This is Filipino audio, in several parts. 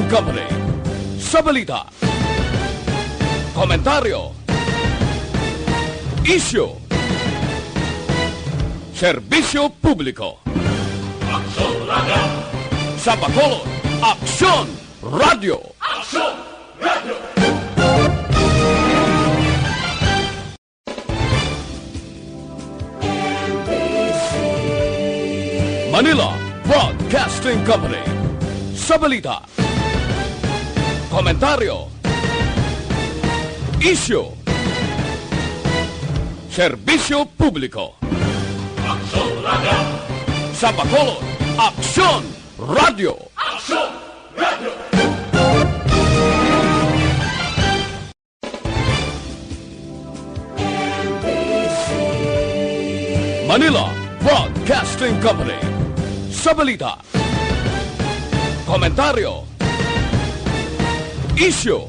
Company. Sa balita, komentaryo, issue, serbisyo publiko. Aksyon Radio! Sa Bacolod, Aksyon Radio! Aksyon Radio! Manila Broadcasting Company. Sa balita, komentaryo, issue, serbisyo publiko. Aksyon Radio! Sa Bacolod, Aksyon Radio! Aksyon Radio! Manila Broadcasting Company. Sa balita, komentaryo, issue,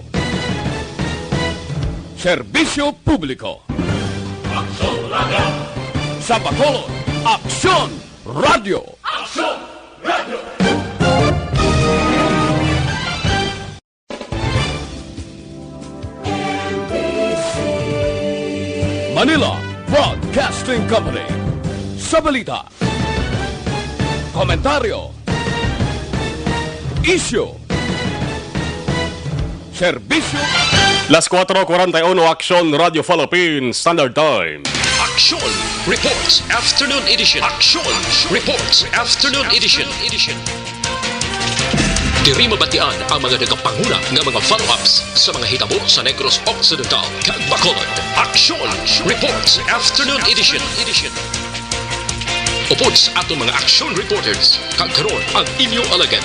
serbisyo publiko. Aksyon Radio! Sa Bacolod, Aksyon Radio! Aksyon Radio! Manila Broadcasting Company. Sa balita, komentaryo, issue, serbisyo. Las 4:41 Aksyon Radio Philippines Standard Time. Aksyon Reports Afternoon Edition. Aksyon Reports Afternoon Edition. Diri mabatian ang mga nagapanguna ng mga follow-ups sa mga hitabo sa Negros Occidental kag Bacolod. Aksyon Reports Afternoon Edition. Upod sa atong mga action reporters, kag karon ang inyong alagad.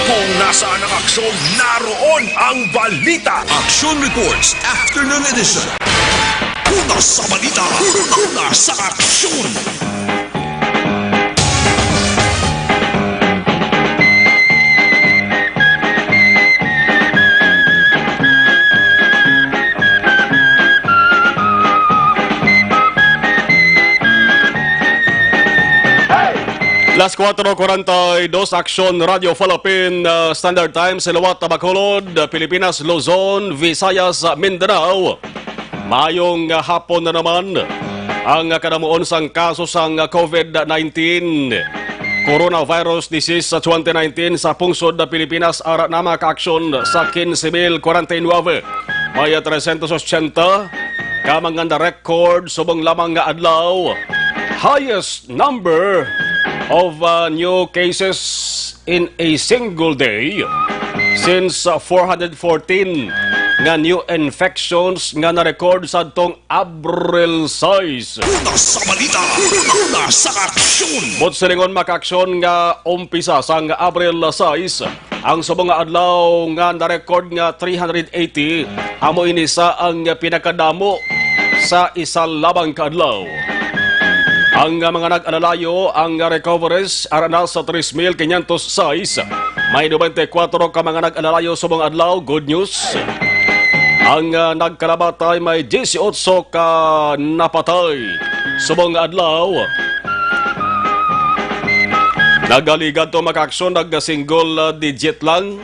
Kung nasaan ang aksyon, naroon ang balita. Action Reports Afternoon Edition. Una sa balita, una sa aksyon. Las 4:42 Aksyon Radio Philippine Standard Time sa Luwat, Bacolod, Pilipinas, Luzon, Visayas, Mindanao. Mayong hapon na naman ang kanamuon sang kaso sang COVID-19 Coronavirus Disease 2019 sa pungsod na Pilipinas. Ara na mga ka-aksyon sa 15,049. May 380 kamang nga record subong lamang nga adlaw. Highest number of new cases in a single day since 414 nga new infections nga na-record sa tong Abril 6. Una sa balita, una sa aksyon. Bot silingon maka-aksyon nga umpisa sa nga Abril 6, ang subong nga adlaw nga na-record nga 380 amo ini sa ang pinakadamo sa isa labang kaadlaw. Ang mga nag-alalayo, ang recoveries arana sa 3,506. May 94 ka mga nag-alalayo subong adlaw. Good news. Ang nagkalabatay may 18 ka napatay subong adlaw. Nagaligad to maka-aksyon, nag-single digit lang.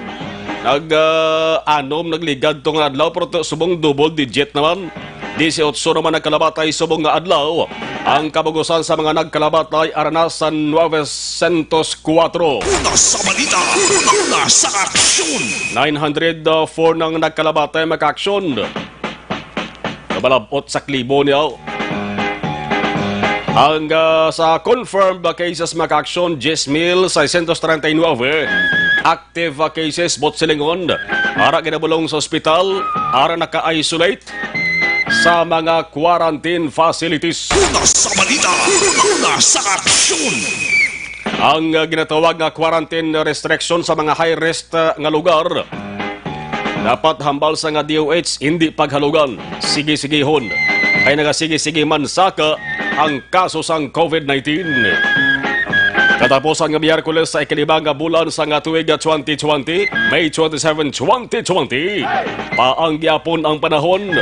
Nag-anom, nagligad to nga adlaw, pero subong double digit naman. 18 naman nagkalabatay subong nga adlaw. Ang kabugusan sa mga nagkalabatay aranasan 904. Una sa balita, una sa aksyon. 904 nang nagkalabatay maka-aksyon. Kabalabot sa klibo niya. Ang sa confirmed cases maka-aksyon 10,639. Active cases bot silingon. Ara ginabulong sa ospital, ara naka-isolate sa mga quarantine facilities. Una sa balita, una sa aksyon. Ang ginatawag nga quarantine restriction sa mga high-risk nga lugar dapat hambal sa nga DOH hindi paghalugan. Sige-sigihon ay nagasige-sige man saka ang kaso sang COVID-19. Katapos ang Miyerkules sa ikalibang nga bulan sa nga tuig 2020, May 27, 2020, paangyapon ang panahon.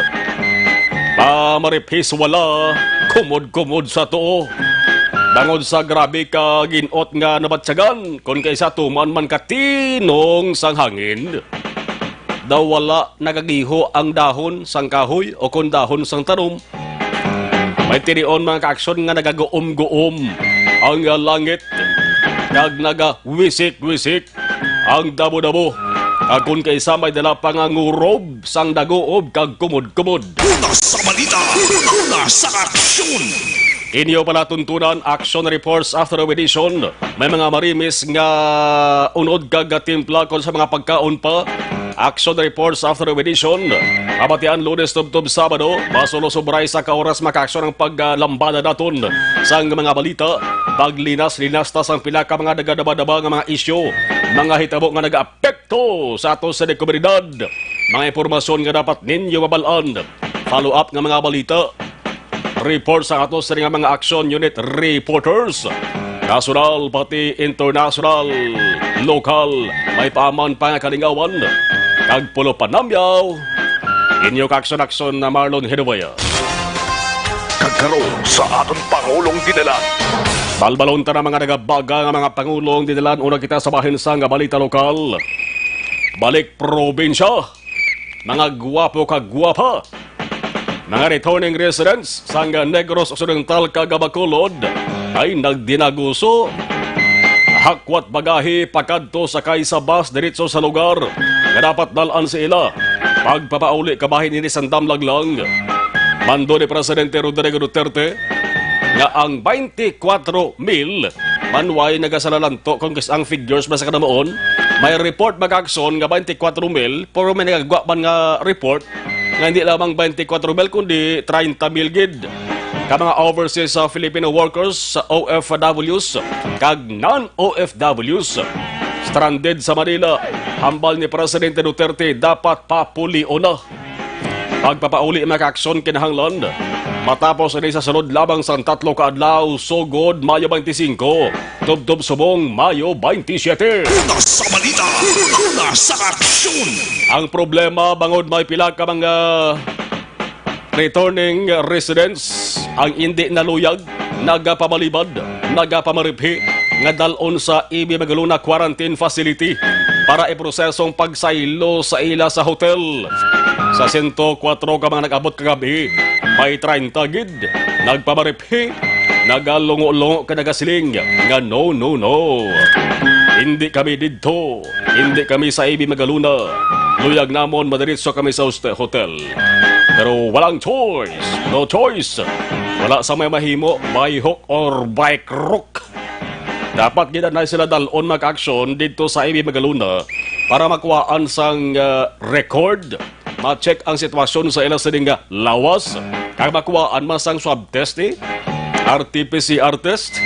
Pamaripis wala, kumod-kumod sa tuo. Bangod sa grabe ka ginot nga nabatsagan, kung kaysa tuman man katinong sang hangin. Daw wala nagagiho ang dahon sang kahoy o kung dahon sang tanom. May tinion mga kaaksyon nga nagagoom-goom ang langit. Kag naga-wisik-wisik ang dabo-dabo. Kung kaysa may dala pangangurob sang dagoob kag kumod-kumod. Una sa balita, una sa aksyon. Inyo pala tuntunan action reports after edition. May mga marimis nga unod kag timpla kon sa mga pagkaon pa. Action reports after edition. Abatian Lunes tubtob Sabado. Masulo-sobray sa kaoras maka-aksyon ang paglambada naton sang mga balita. Paglinas-linas tas ang pila ka mga dagadaba-daba nga mga isyo. Mga hitabo nga nag-apekto sa ato sa komunidad. Mga impormasyon nga dapat ninyo mabalaan. Follow up nga mga balita. Report sa ato sa mga action unit reporters. National pati international, lokal, may paaman pa nga kalingawan. Kag pulo panamyaw. Inyo kakson-akson na Marlon Hedawaya. Kagkaroon sa aton Pangulong Dinalan. Balbalon ta na mga nagabaga nga mga pangulong dinalan. Una kita sa bahin sa nga balita lokal. Balik probinsya. Mga guwapo kag guwapa. Mga returning residents sa Negros Occidental kag Bacolod ay nagdinaguso. Hakwat bagahe pakadto sakay sa bus diretso sa lugar na dapat dalan sa ila. Pagpapauli kabahin ini sandam laglang. Mando ni Presidente Rodrigo Duterte nga ang 24,000 manway nagasalalanto kung ang figures ba sa kanamoon. May report mag-aksyon nga 24,000 pero may nagagwa man nga report nga hindi lamang 24,000 kundi 30,000 gid. Ka mga overseas Filipino workers sa OFWs kag non-OFWs stranded sa Manila. Hambal ni Presidente Duterte dapat papulio na. Pagpapauli maka-aksyon kinahanglan. Matapos ini sa sunod labang sa 3 kaadlaw sugod Mayo 25, tubtob subong Mayo 27. Una sa balita, una sa aksyon. Ang problema bangod may pila ka mga returning residents ang hindi naluyag, nagapamalibad, nagapamariphi nga dalon sa Ibi Magaluna Quarantine Facility para iprosesong pagsaylo sa ila sa hotel. Sa 104 ka mga nag-abot kagabi, may 30 gid, nagpamariphi, nagalungo-lungo ka nagasiling nga no. Hindi kami didto, hindi kami sa Ibi Magaluna. Luyag namon madiritso kami sa hotel. Pero walang choice, no choice. Wala sa may mahimo, by hook or by crook. Dapat ginanay sila dalon mag-aksyon dito sa Ibi Magaluna para makuhaan sang record, ma-check ang sitwasyon sa ilang sining lawas, kag makuhaan masang swab test RT-PCR test.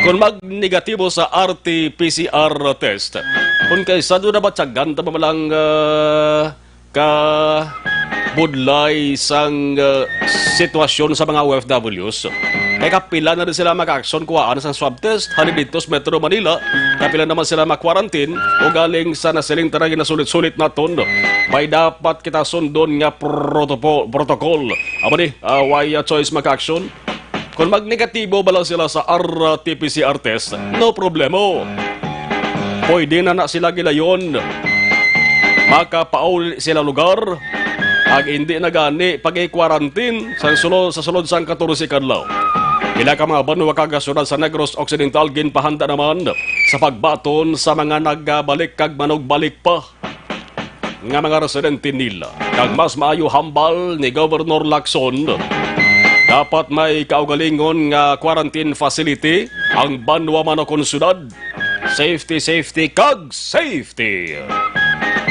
Kung mag-negatibo sa RT-PCR test, kung kaysa doon na batsagan, tama malang budlay sang sitwasyon sa mga OFWs. Kaya kapila na rin sila mag-aksyon kuhaan sa swab test. Hani dito sa Metro Manila, kapila naman sila mag-quarantine o galing sa nasiling taragin na sulit-sulit na tondo. May dapat kita sundon nga protocol. Aba ni, why choice mag-aksyon? Kung mag-negatibo ba lang sila sa RT-PCR test, no problemo. Pwede na sila gilayon. Makapauli sila lugar. Ag hindi na gani pag-i-quarantine sa sulod sang 14 kadlaw. Ila ka mga banwa kagasunod sa Negros Occidental ginpahanda naman sa pagbaton sa mga nagbalik kag manugbalik pa nga mga residente nila. Kag mas maayo hambal ni Governor Lacson, dapat may kaugalingon nga quarantine facility ang banwa man o konsyudad. Safety kag safety.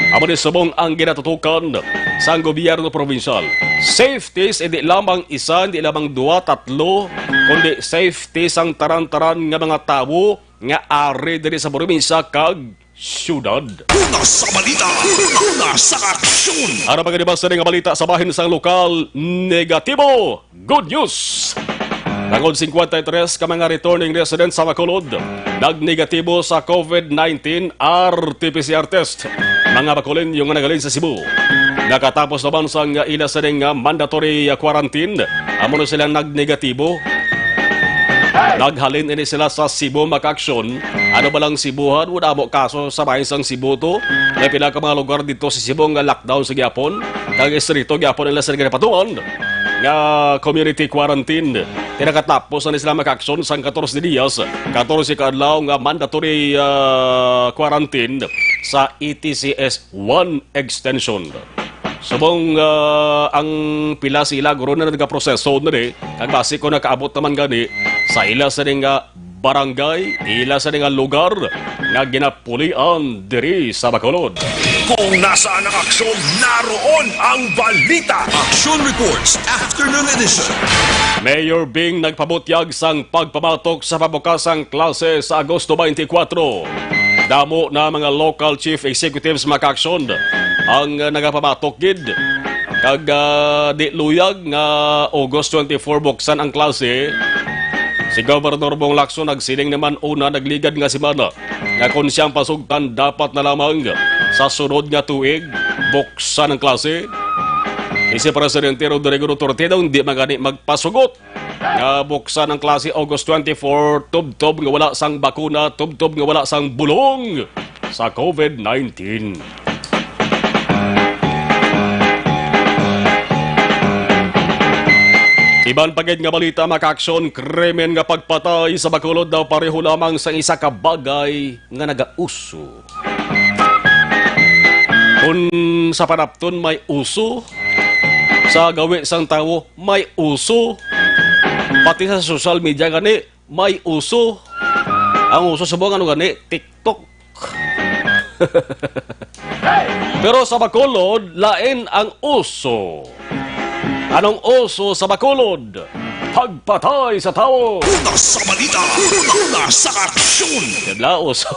Amo ni subong ang ginatutukan sa gobyerno provincial. Safety hindi lamang isa, hindi lamang 2, 3, kundi safety sang taran-taran nga mga tao nga ari diri sa probinsya kag syudad. Una sa balita, una sa aksyon. Ano pagkadibasa nga balita sa bahin sang lokal, negatibo, good news. Tangod 53 ka mga returning residents sa Bacolod, nag-negatibo sa COVID-19 RT-PCR test. Mga Bacolin yung nagaling sa Cebu. Nakatapos naman sa ila sa mandatory quarantine, amo na silang nag-negatibo. Naghalin ini sila sa Cebu maka-aksyon. Ano ba lang Cebuhan? Wala mo kaso sa bahisang Cebu to. May pinaka mga lugar dito sa Cebu nga lockdown sa Gyapon. Kag estrito Gyapon nila sa patungan nga community quarantine. Tinakatapos na sila maka-aksyon sa 14 diyas. 14 kaadlaw nga mandatory quarantine sa ETCS 1 extension. Subong ang pila sila guro na nagka-proseso na rin. Kag base ko nakaabot naman gani sa ila sa nga barangay, ila sa nga lugar nga ginapulian diri sa Bacolod. Kung nasaan ang aksyon, naroon ang balita. Action Reports Afternoon Edition. Mayor Bing nagpabutyag sang pagpamatok sa pabukasang klase sa Agosto 24. Damo na mga local chief executives maka-aksyon ang nagapamatok gid. Kag di luyag nga August 24 buksan ang klase. Si Governor Bong Lacson nagsiling naman una nagligad nga semana nga kung siyang pasugtan dapat na lamang sa sunod nga tuig buksan ang klase. Si Presidente Rodrigo Duterte daw hindi magani magpasugot nga buksan ang klase August 24 tubtob nga wala sang bakuna, tubtob nga wala sang bulong sa COVID-19. Iban pagid nga balita maka-aksyon, krimen nga pagpatay sa Bacolod daw pareho lamang sa isa ka bagay nga nagauso. Kung sa panapton may uso, sa gawi sang tawo may uso, pati sa social media gani may uso. Ang uso sa buong ano gani, TikTok. Pero sa Bacolod, lain ang uso. Anong uso sa Bacolod? Pagpatay sa tao. Una sa balita, una sa aksyon. Kadla uso.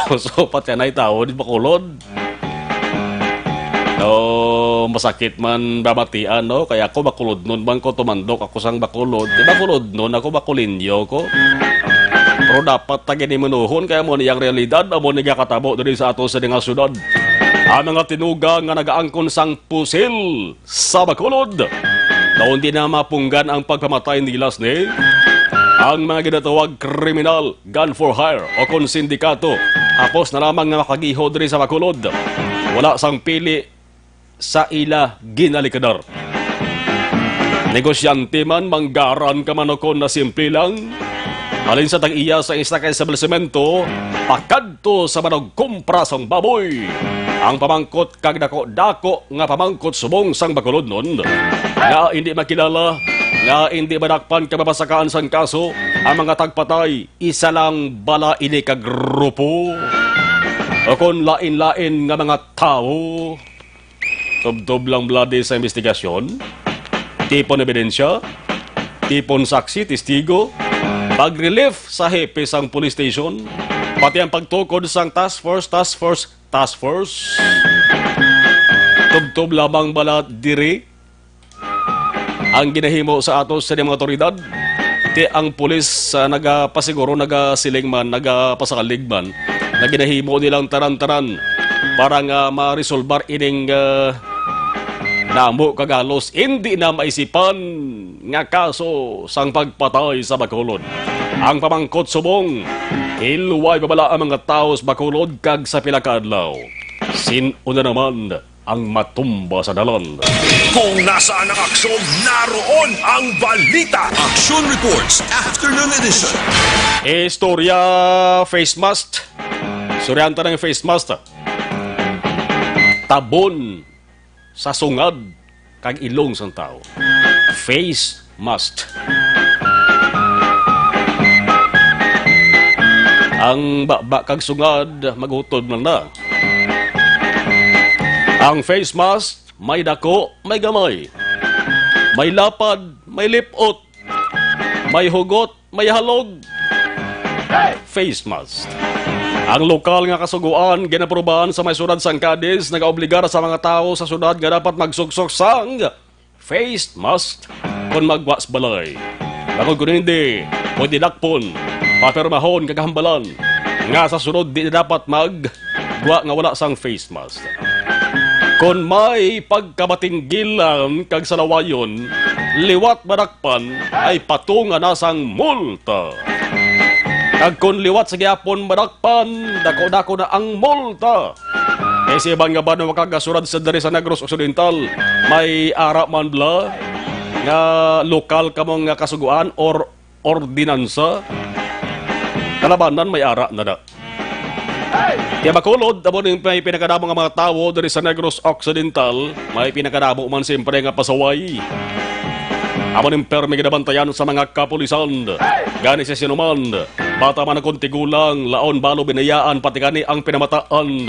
Uso pati anay tao di Bacolod. No, masakit man babatian, no? Kaya ako Bacolod nun man ko tumandok ako sang Bacolod. Di Bacolod nun ako Bacolinyo ko. Pero dapat tagin imanuhon kaya mo niyang realidad amo niya katabo diri sa ato sa nga syudad. Ang mga tinuga nga nagaangkon sang pusil sa Bacolod. Noon din na mapunggan ang pagpamatay nilas ni ang mga ginatawag kriminal, gun for hire o kung sindikato. Tapos na lamang nga makagiho diri sa Bacolod. Wala sang pili sa ila ginalikadar. Negosyante man, manggaran ka man ako na simple lang. Alin sa tag-iya sa isa ka establishmento, pakadto sa manog kumpra sang baboy. Ang pamangkot kag dako nga pamangkot subong sang Bacolod nun. Nga hindi makilala, nga hindi madakpan kababasakaan sang kaso, ang mga tagpatay, isa lang bala ini kag grupo. O kung lain-lain nga mga tao, tubtob lang blade sa investigasyon, tipon ebidensya, tipon saksi, testigo, pag-relief sa hepe sang police station, pati ang pagtukod sang task force, tubtob lamang bala diri ang ginahimo sa atos sa mga otoridad. Ti ang pulis nagapasiguro, nagasiling man, nagapasakalig man, na ginahimo nilang taran-taran para nga ma-resolbar ining namo kagalos hindi na maisipan nga kaso sang pagpatay sa Bacolod. Ang pamangkot subong, iluway babala ang mga tao sa Bacolod kag sa pila ka adlaw. Sinuna naman ang matumba sa dalan. Kung nasaan ang aksyon, naroon ang balita. Action Reports Afternoon Edition. Istorya face mask. Suryanta ng face mask. Tabon sa sungad kag ilong sang tao. Face mask. Ang baba kag sungad magutod man na. Ang face mask may dako, may gamay. May lapad, may lipot. May hugot, may halog. Face mask. Ang lokal nga kasuguan ginaprobahan sa may syudad sang Cadiz nagaobligar sa mga tao sa syudad nga dapat magsuksok sang face mask kung magwas balay. Bakod kung hindi, pwede dakpon, papirmahon kagahambalan nga sa sunod di dapat magwa nga wala sang face mask. Kung may pagkabatinggilan kag salawayon, liwat badakpan ay patunga na sang multa. Kag kung liwat sa gyapon badakpan, dako-dako na ang multa. Kasi ibang nga ba na makagasurad sa diri sa Negros Occidental, may ara man bla nga lokal kamong nga kasuguan or ordinansa, kalabanan may ara na da. Kaya makulod, amo ning may pinakadamo nga mga tao diri sa Negros Occidental, may pinakadamo man siyempre nga pasaway. Amo ning permi ginabantayan sa mga kapulisan. Gani sa sinuman, bata man akong tigulang, laon balo binayaan, pati gani ang pinamataan.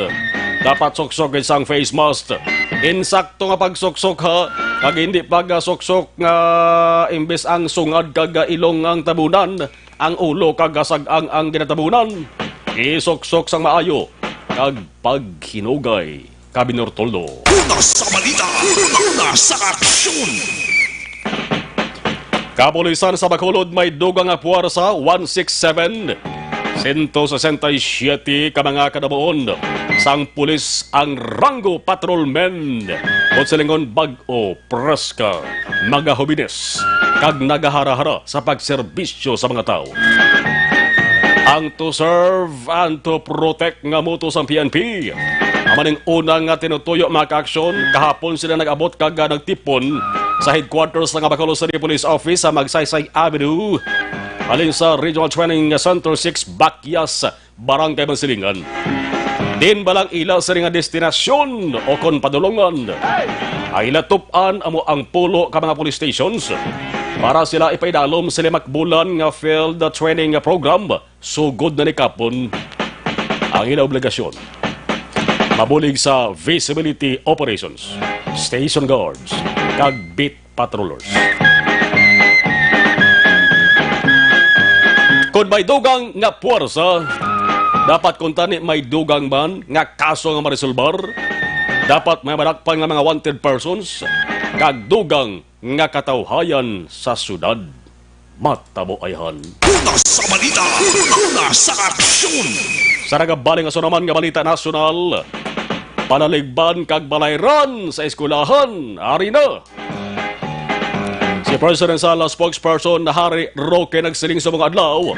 Dapat soksok isang face mask. Insakto nga pagsoksok ha, kag hindi pagsoksok nga imbes ang sungad kag ilong ang tabunan, ang ulo kag asag-ang ang ginatabunan. Isoksok sang maayo, kag paghinugay. Kabinor Toldo. Una sa balita, una sa aksyon. Kapulisan sa Bacolod may dugang nga puwersa 167. 167 ka mga kadabuon. Sang pulis ang Rango Patrolmen. Kutsilingon bag-o, preska, magahubines, kag nagahara-hara sa pagserbisyo sa mga tao. Ang to serve and to protect nga moto sa PNP. Amaning unang nga tinutuyo mga ka-aksyon, kahapon sila nag-abot kag nagtipon sa headquarters ng Bacolod City Police Office sa Magsaysay Avenue, alin sa Regional Training Center 6, Bakyas, Barangay Mansilingan. Din balang ila sa nga destinasyon o kon padulungan. Ay latupan amo ang pulo ka mga police stations para sila ipaidalom sa 5 bulan nga field training program. Sugod na ni kapon ang ila obligasyon. Mabulig sa visibility operations, station guards, kag beat patrollers. Kung may dugang nga puwersa, dapat kung tani may dugang man nga kaso nga marisolbar, dapat may madakpan nga mga wanted persons, kag dugang nga katawhayan sa syudad. Mataboayhan. Una sa balita, una sa aksyon. Sa nagabaling nga sunaman nga balita nasyonal, panaligban kag balayran sa eskulahan, ari na. Si Presidential Spokesperson na Harry Roque nagsiling sa mga adlaw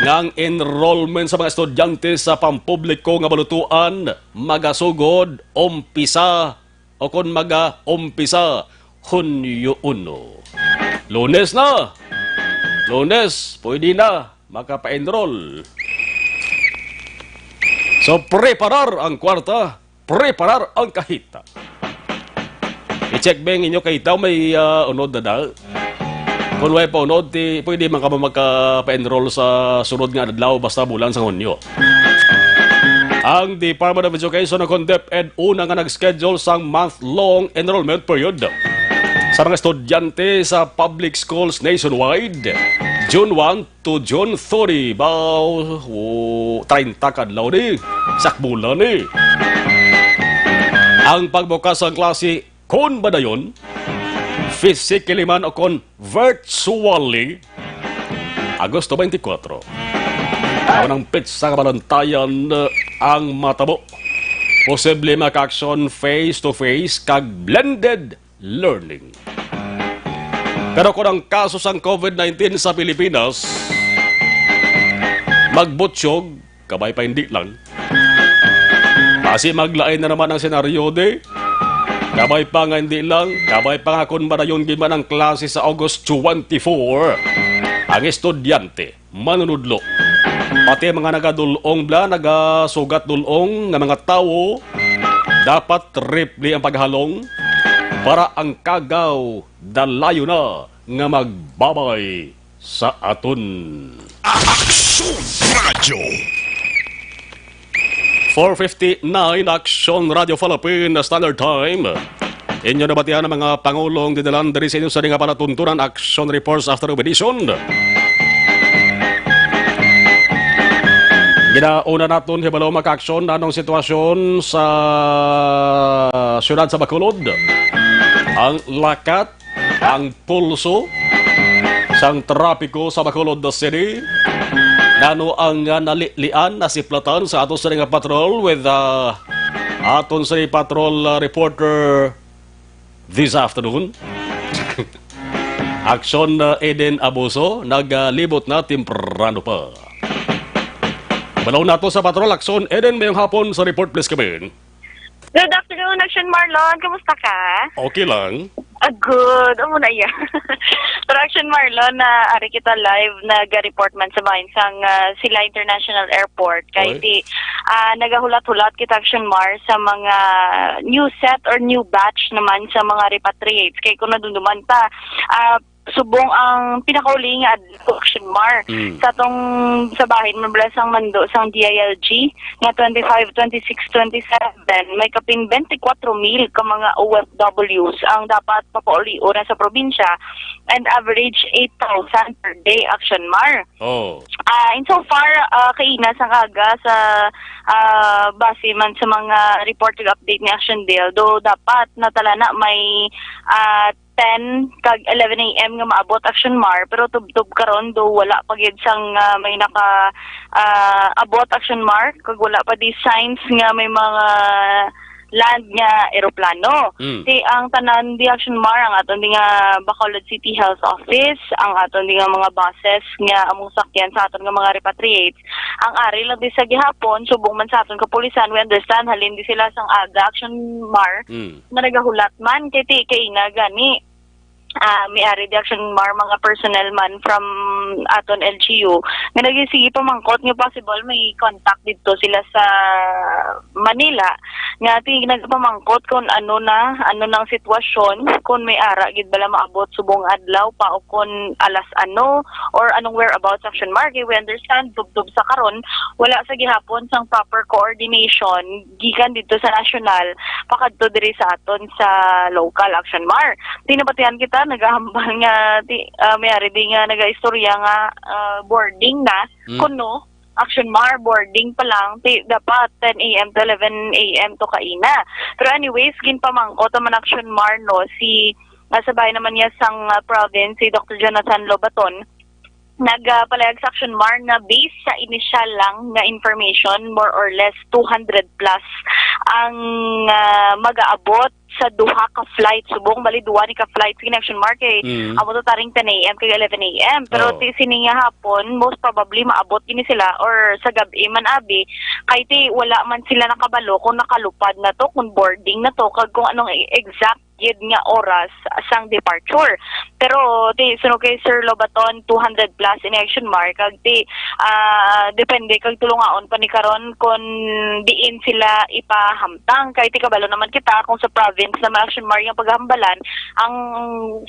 ngang enrollment sa mga estudyante sa pampubliko nga balutuan magasugod umpisa o kon umpisa Hunyo 1. Lunes na! Lunes, pwede na makapa-enroll. So, preparar ang kwarta, preparar ang kahita. I-check ba inyo kahita may unod na daw? Kung may pa unod, pwede man ka magka-enroll sa sunod nga adlaw basta bulan sa Hunyo. Ang Department of Education na DepEd una nga nag-schedule sang month-long enrollment period sa mga estudyante sa public schools nationwide. June 1 to June 30. 30 kadlaw ni. Sakbulan ni. Ang pagbukas ng klase, kung ba na yun, physically man o kung virtually, Agosto 24. Ang ng pitsa kabalantayan ang matabo. Posible maka-action face-to-face kag blended learning. Pero kung ang kaso sang COVID-19 sa Pilipinas, magbutsyog, kabay pa hindi lang. Kasi maglain na naman ang senaryo de. Kabay pa nga hindi lang, kabay pa nga kung ba na yun giman ang klase sa August 24, ang estudyante, manunudlo. Pati mga nagadulong bla, nagasugat dulong ng mga tao, dapat triple ang paghalong para ang kagaw dalayo na nga magbabay sa aton. Aksyon Radio. 4:59 Aksyon Radio Philippine Standard Time. Inyo nabatihan ang mga pangulong dinalan diri sa inyo sa nga panatuntunan Action Reports After Edition. Ginauna natin hibalaw maka-aksyon anong sitwasyon sa siyudad sa Bacolod. Ang lakat, ang pulso sang trapiko sa Bacolod City. Nano ang nalilian na siplatan sa aton sa nga patrol with aton sa patrol reporter this afternoon. Aksyon Eden Abuso, naglibot na temprano pa. Balaw na to sa patrol. Aksyon Eden, mayong hapon sa report, please kami. Good afternoon, Action Marlon. Kamusta ka? Okay lang. Good. Amo na iya. Pero Action Marlon, ari kita live nag-report man sa bahin sang Sila International Airport. Kaya nagahulat-hulat kita Action Mar sa mga new set or new batch naman sa mga repatriates. Kaya kung nadunduman ta, subong ang pinakauli nga Action Mar sa tong sa bahin mabala sang mando sang DILG nga 25, 26, 27 may kapin 24,000 ka mga OFWs ang dapat mapauli ora sa probinsya and average 8,000 per day Action Mar. In so far kaina sang aga sa base man sa mga reported update ni Action Dale do dapat natala na may 10 kag 11 AM nga maabot Action Mar pero tub-tub karon do wala pa gid sang may naka abot Action Mar kag wala pa di signs nga may mga land nga eroplano. Di ang tanan di Action Mar ang aton di nga Bacolod City Health Office, ang aton di nga mga buses nga among sakyan sa aton nga mga repatriates. Ang ari lang di sa gihapon subong man sa aton kapulisan, we understand halin di sila sang aga Action Mar na nagahulat man kay na gani may-ari di Action Mar mga personnel man from aton LGU nga nagisige pamangkot nga possible may contact dito sila sa Manila nga nagpamangkot kung ano nang sitwasyon kung may ara gid bala maabot subong adlaw pa o kung alas ano or anong whereabouts Action Mar. We understand dubdub sa karon wala sa gihapon sang proper coordination gikan dito sa national pakadto diri sa aton sa local Action Mar. Tinapatian kita nagahambal nga may-ari di nga nagaistorya nga boarding na kuno Action Mar boarding pa lang dapat 10 AM to 11 AM to kaina. Pero anyways ginpamangkot man Action Mar no si sabay naman niya sang province si Dr. Jonathan Lobaton nagpalayag sa Action Mar na based sa initial lang nga information more or less 200 plus ang mag-aabot sa duha ka flight subong bali duha ni ka flight sa Action Mar kay amo to taring 10 AM kay 11 AM pero sini nga hapon most probably maabot kini sila or sa gabi man abi kay wala man sila nakabalo kung nakalupad na to kung boarding na to kag kung anong exact gid nga oras sang departure. Pero suno kay Sir Lobaton 200 plus in Action Mar kag depende kag tulungaon pa ni karon kung diin sila ipahamtang kay kabalo naman kita kung sa province na Action Mar yung paghambalan ang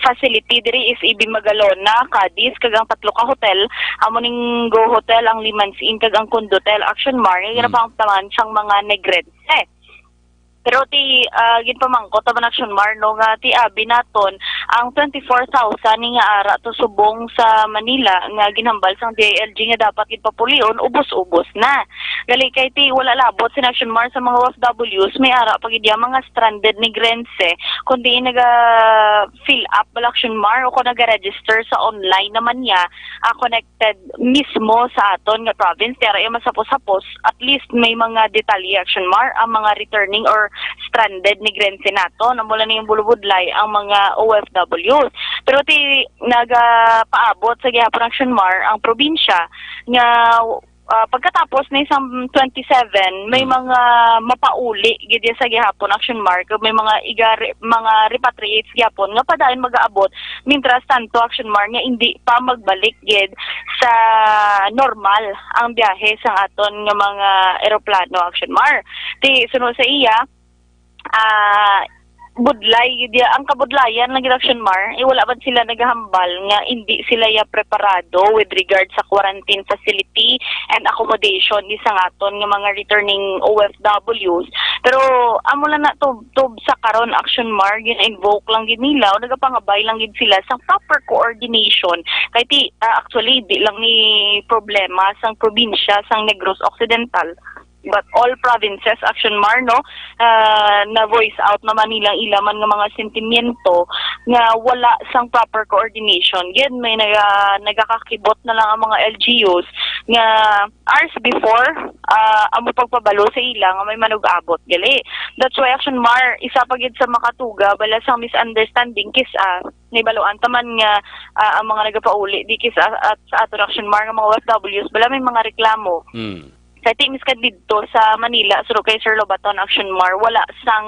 facility diri is Ibi Magalona, Cadiz kag ang 3 ka hotel amo ning Go Hotel ang Limans Inn kag ang Condotel Action Mar nga ginapangtaman sang mga Negrete. Pero ginpamangkot man Action Mar no nga abi naton ang 24,000 ni nga ara to subong sa Manila nga ginhambal sang DILG nga dapat gidpapulion ubos-ubos na. Gali kay wala labot si Action Mar sa mga OFWs may ara pag idya mga stranded ni Grense kundi naga fill up bal Action Mar o kung naga-register sa online naman niya connected mismo sa aton nga province kaya masapos-sapos at least may mga detalye Action Mar ang mga returning or stranded ni Grense nato na mula na yung bulubudlay ang mga OFWs. Pero nagapaabot sa gihapon Action Mar ang probinsya nga pagkatapos na isang 27 may mga mapauli gid sa gihapon Action Mar may mga repatriates gihapon nga padayon mag-aabot mintras tanto Action Mar nga hindi pa magbalik gid sa normal ang biyahe sa aton nga mga eroplano Action Mar. Sunod sa iya budlay ang kabudlayan ng Action Mar wala man sila naghambal nga hindi sila preparado with regard sa quarantine facility and accommodation di sa aton nga mga returning OFWs pero amo lang na tub sa karon Action Mar gin-invoke lang gid nila o nagapangabay lang gid sila sa proper coordination kay actually di lang ni problema sang probinsya sang Negros Occidental but all provinces action mar no na voice out naman nilang ilaman nga mga sentimiento nga wala sang proper coordination. Gid may nagakakibot na lang ang mga LGUs nga hours before amo pagpabalo sa ila nga may manug-abot gali. That's why action mar isa pa gid sa makatuga bala sang misunderstanding kisa ni baluan taman nga ang mga nagapauli di kisa at sa ato action mar nga mga OFWs bala may mga reklamo. Sa teams ka dito sa Manila suro kay Sir Lobaton action mar wala sang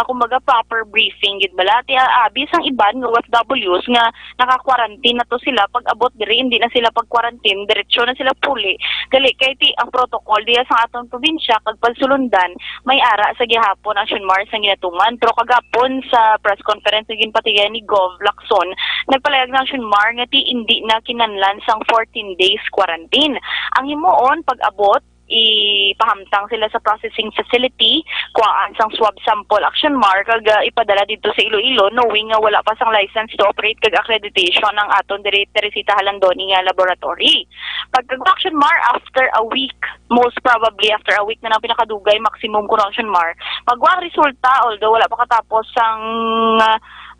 kumbaga proper briefing gid bala ti abi sang iban nga OFWs nga naka-quarantine na to sila pag abot diri hindi na sila pag-quarantine diretso na sila puli gali kay ti ang protocol diya sa atong probinsya kag pagsulundan may ara sa gihapon action mar sang ginatungan pero kagapon sa press conference nga ginpatigan ni Gov Lacson nagpalayag ng action mar nga ti hindi na kinanlan sang 14 days quarantine ang himuon pag abot ipahamtang sila sa processing facility, kuhaan sang swab sample action mar kag ipadala dito sa Iloilo knowing nga wala pa sang license to operate kag accreditation ng aton diri Teresita Halandoni nga laboratory. Pag action mar after a week, most probably after a week na nang pinakadugay maximum kuno action mar, magwa resulta although wala pa katapos sang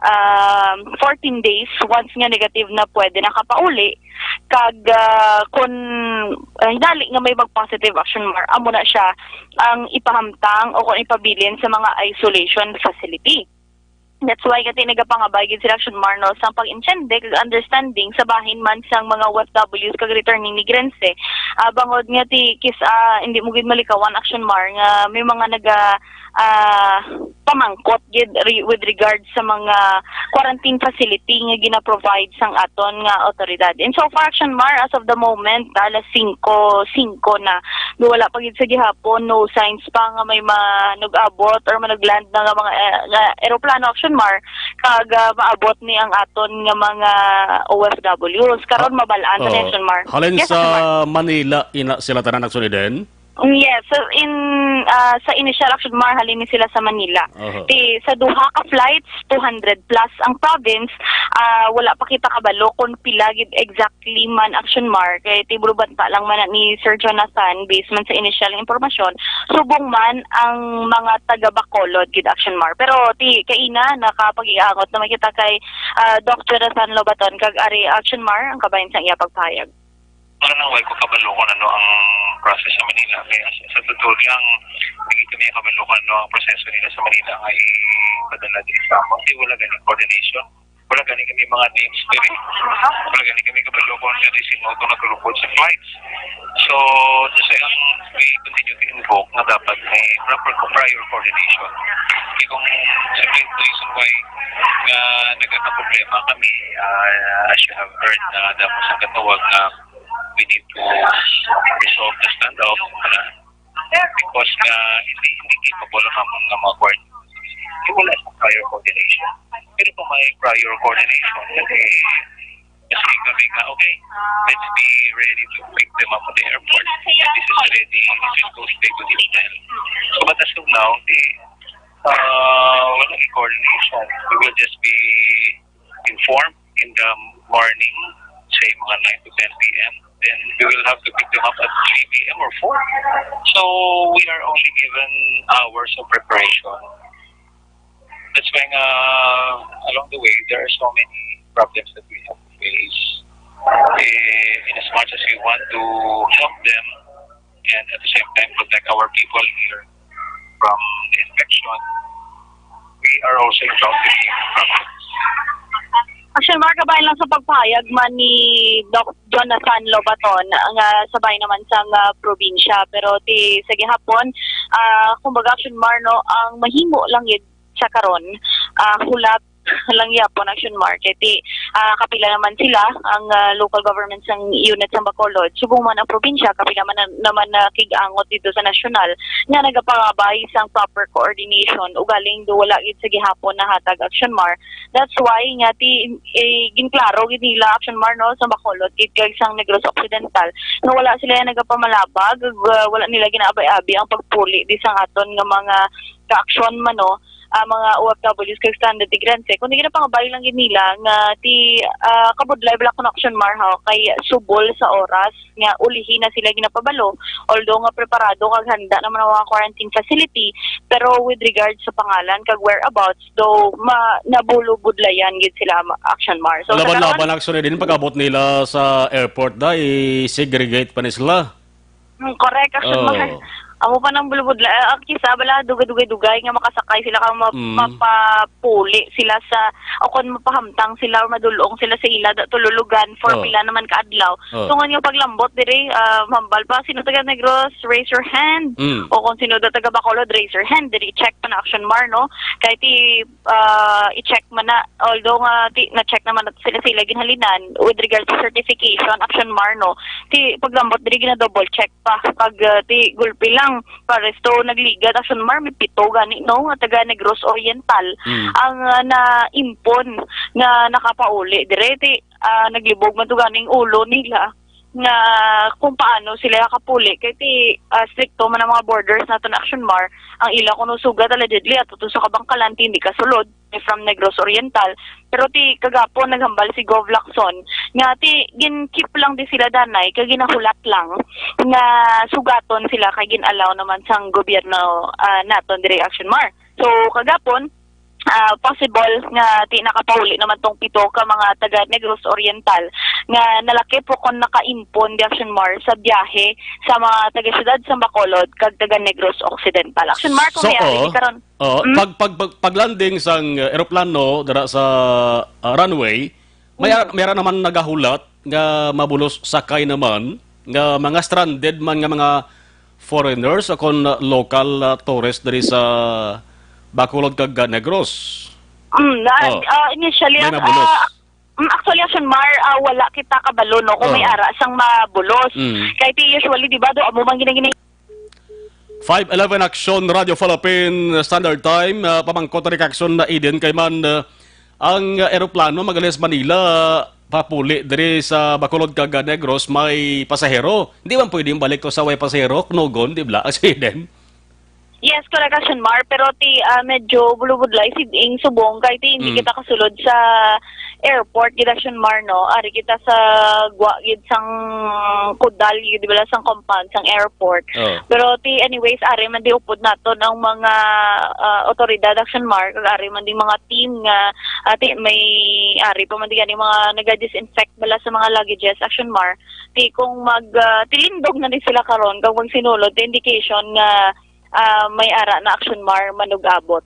14 days once nga negative na pwede nakapauli kag kung dali nga may mag-positive action mar amo na siya ang ipahamtang o kung ipabilin sa mga isolation facility. That's why kati nagapangabay gid sila action mar no sang pag-intende kag understanding sa bahin man sang mga OFWs kag returning migrants bangod nga ti hindi mo gid malikawan action mar nga may mga pamangkot gid with regard sa mga quarantine facility nga gina-provide sang aton nga otoridad. And so far action mar as of the moment alas 5:05 na wala pa gid sa gihapon no signs pa nga may manug-abot or managland na nga mga eroplano action mar kag maabot ni ang aton nga mga OFWs karon mabalaan sa action mar. Halin yes, sa Manila ina sila tanan nagsuniden? Yes, so sa initial action mar halin sila sa Manila. Sa duha ka flights 200 plus ang province wala pa kita kabalo kung pila gid exactly man action mar kay tibulubanta lang man ni Sir Jonathan based man sa initial impormasyon subong man ang mga taga Bacolod gid action mar pero kaina nakapag-iangot na makita kay Dr. Jonathan Lobaton kag ari action mar ang kabayan sang iya pagpayag. Para nang way ko kabalo kung ano ang process sa Manila. Kaya sa totoo lang, hindi kami kabalo kung ano ang proseso nila sa Manila ay padala din sa ako. Hindi wala ganang coordination. Wala ganing kami mga names diri. Wala ganing kami kabalo kung ano yung sinoto na tulukod sa flights. So, ang we continue to invoke na dapat may proper prior coordination. Kung sabihin the reason why na nagkakaproblema kami, as you have heard na dapat sa katawag na we need to resolve the standoff because hindi capable naman ng mga quarantine. Wala sa prior coordination. Pero kung may prior coordination, kasi kami nga, okay, let's be ready to pick them up at the airport. This is ready, this is go straight to the hotel. So but as of now, walang coordination. We will just be informed in the morning, say mga 9 to 10 p.m. Then we will have to pick them up at 3 p.m. or 4. So we are only given hours of preparation. That's when along the way there are so many problems that we have to face. In as much as we want to help them and at the same time protect our people here from the infection, we are also encountering problems. Action mar kabayan lang sa pagpahayag man ni Dr. Jonathan Lobaton nga sabay naman sa probinsya pero sa gihapon kumbaga action mar no ang mahimo lang yun sa karon hulat lang yapon action market kapila naman sila ang local governments ng unit sa Bacolod subong man ang probinsya kapila naman nakigangot dito sa nasyonal nga nagapangabay sang proper coordination ugaling do wala gid sa gihapon na hatag action mar. That's why nga ginklaro gid nila action mar no sa Bacolod gid kay sang Negros Occidental nga wala sila nagapamalabag wala nila ginaabay-abi ang pagpuli di sang aton nga mga ka-aksyon man no mga OFWs kag standard tigranse kundi ginapangabay lang gid nila nga ti kabudlay bala kon action mar kay subol sa oras nga ulihin na sila ginapabalo although nga preparado kag handa naman ang mga quarantine facility pero with regards sa pangalan kag whereabouts though nabulubudlayan gid sila action mar. So laban actually din pag-abot nila sa airport segregate pa ni sila. Correct, action mar. Amo pa nang bulubudla. Kisa bala dugay-dugay nga makasakay sila kang mapapuli sila sa o kon mapahamtang sila or madulong sila sa ila tululugan for pila naman kaadlaw. Tungon nga paglambot diri hambal pa sino taga Negros raise your hand o kung sino taga Bacolod raise your hand diri check pa na action mar no kay ti i-check man na although nga na check naman na sila ginhalinan with regards to certification action mar no ti paglambot diri gina double check pa pag ti gulpi lang paresto nagligat action mar may 7 gani no nga taga Negros Oriental ang na-impon nga nakapauli direte naglibog man to ganing ulo nila nga kung paano sila kapuli kay ti stricto man ang mga borders nato na action mar ang ila kuno sugat allegedly at sa kabangkalan hindi kasulod from Negros Oriental pero ti kagapon naghambal si Gov Lacson nga ti gin-keep lang di sila danay kay ginahulat lang nga sugaton sila kay gin-allow naman sang gobyerno naton dire action mar so kagapon possible nga ti nakapauli naman tong 7 ka mga taga Negros Oriental nga nalaki po kon nakaimpon di action mar sa biyahe sa mga taga syudad sa Bacolod kag taga Negros Occidental action mar kung mayari karon paglanding sang eroplano dara sa runway mayroon naman nagahulat nga mabulos sakay naman nga mga stranded man nga mga foreigners o kon local tourists diri sa Bacolod kag Negros. Initially, actually, action mar, wala kita kabalo, no, kung may ara sang mabulos. Kaya usually, di ba, do, amo bang ginagina 5:11 Action Radio Philippine Standard Time. Pamangkot rin action na Eden kay man ang eroplano magalis Manila papuli diri sa Bacolod kag Negros may pasahero. Hindi man pwedeng balik to sa way pasahero, knogon, di ba? As Eden. Yes, correct action mar pero ti medyo bulubudlay siding subong kay ti hindi kita kasulod sa airport gid action mar no ari kita sa gwa gid sang kudal gid bala sang compound sang airport pero ti anyways ari man di upod naton ang mga otoridad action mar kag ari man di mga team nga ti may ari pa man di gani mga naga-disinfect bala sa mga luggages action mar ti kung tilindog na din sila karon kag wag sinulod the indication nga may ara na action mar manugabot.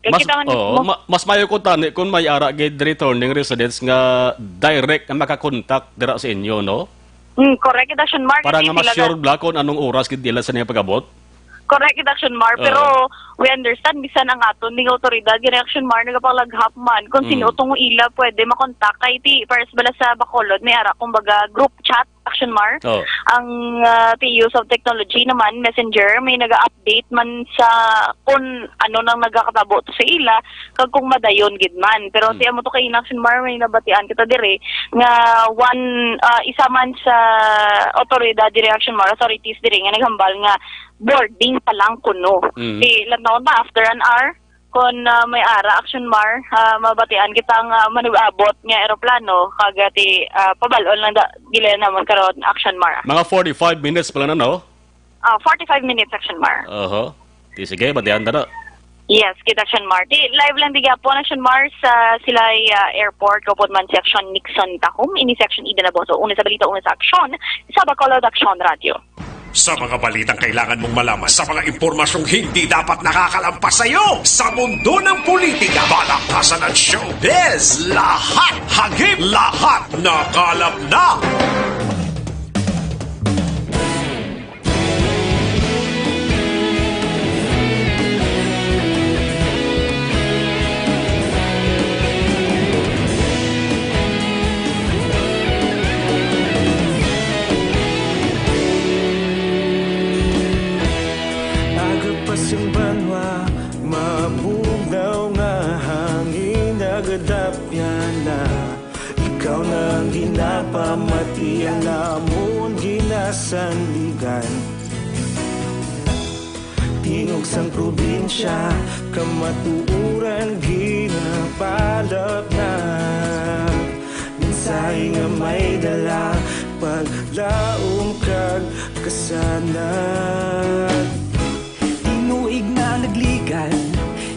Mas mayo ko tani kung may ara gid returning residents nga direct nga makakontak dira sa inyo, no? Correct action mar. Para nga ma-sure bla kung anong oras gid nila sa niya pag-abot. Correct action mar pero we understand bisan ang aton ning otoridad gid action mar nagapalaghap man kung sino tong ila pwede makontak kay ti first bala sa Bacolod may ara kumbaga group chat action mar ang the use of technology naman messenger may naga-update man sa kung ano nang nagakatabo to sa ila kag kung madayon gid man pero ti amo to kay action mar may nabatian kita dire nga isa man sa otoridad dire action mar authorities dire nga naghambal nga boarding pa lang kuno lantaw na after an hour kung may ara action mar mabatian kitang manubabot nga eroplano kagati pabalon lang gila naman karon action mar mga 45 minutes pala na no 45 minutes action mar sige batian na yes kita action mar live lang diga po action mar sa Silay airport kapod man section Nixon Tacom ini section Ida na boso una sa balita una sa action sa Bacolod Action Radio. Sa mga balitang kailangan mong malaman, sa mga impormasyong hindi dapat nakakalampas sa iyo, sa mundo ng politika, balakasan at showbiz, lahat hagip, lahat nakalap na. Pamati ang namon ginasandigan Tingog sang probinsya, kamatuuran ginapalap na. Minsay nga may dala, paglaom kag kasanag. Tinuig na nagligan,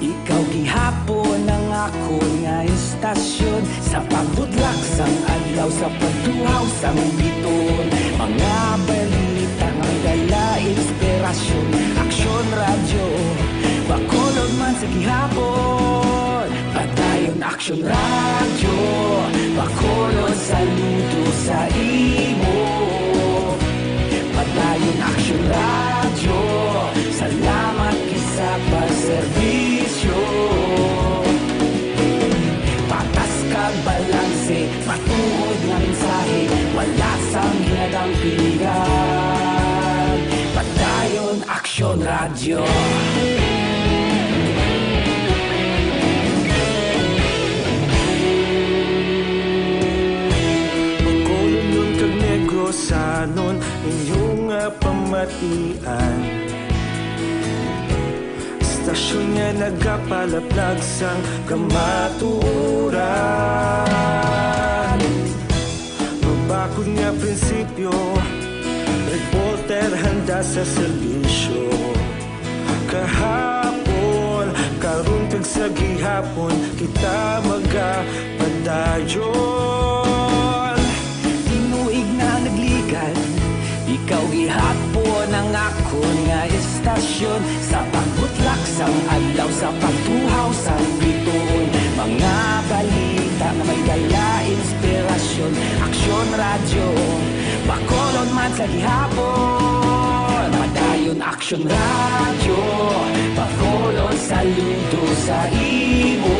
ikaw gihapon ang ako nga istasyon. Sa pagbudlak sang adlaw, sa pagtuhaw sang biton, mga balita nga dala inspirasyon. Aksyon radyo, bakolod man sa gihapon. Padayon aksyon radyo, bakolod saludo sa imo. Padayon aksyon radyo, salamat kisa pagserbisyo. Patas kag balanse, matuod nga mensahe, wala sang hinadang pilihan. Padayon aksyon radyo. Bacolod nun kag Negrosanon, inyong pamatian. Istasyon nga nagapalaplag sang kamatuuran. Mabakod nga prinsipyo, reporter handa sa serbisyo. Kahapon, karun kag sa gihapon, kita magapadayon. Tinuig na nagligan, ikaw gihapon ang ako nga istasyon. Sa pagbutlak sang adlaw, sa pagtuhaw sang biton, mga balita na may dala inspirasyon. Aksyon radyo, bakolod man sa gihapon. Padayon aksyon radyo, bakolod saludo sa imo.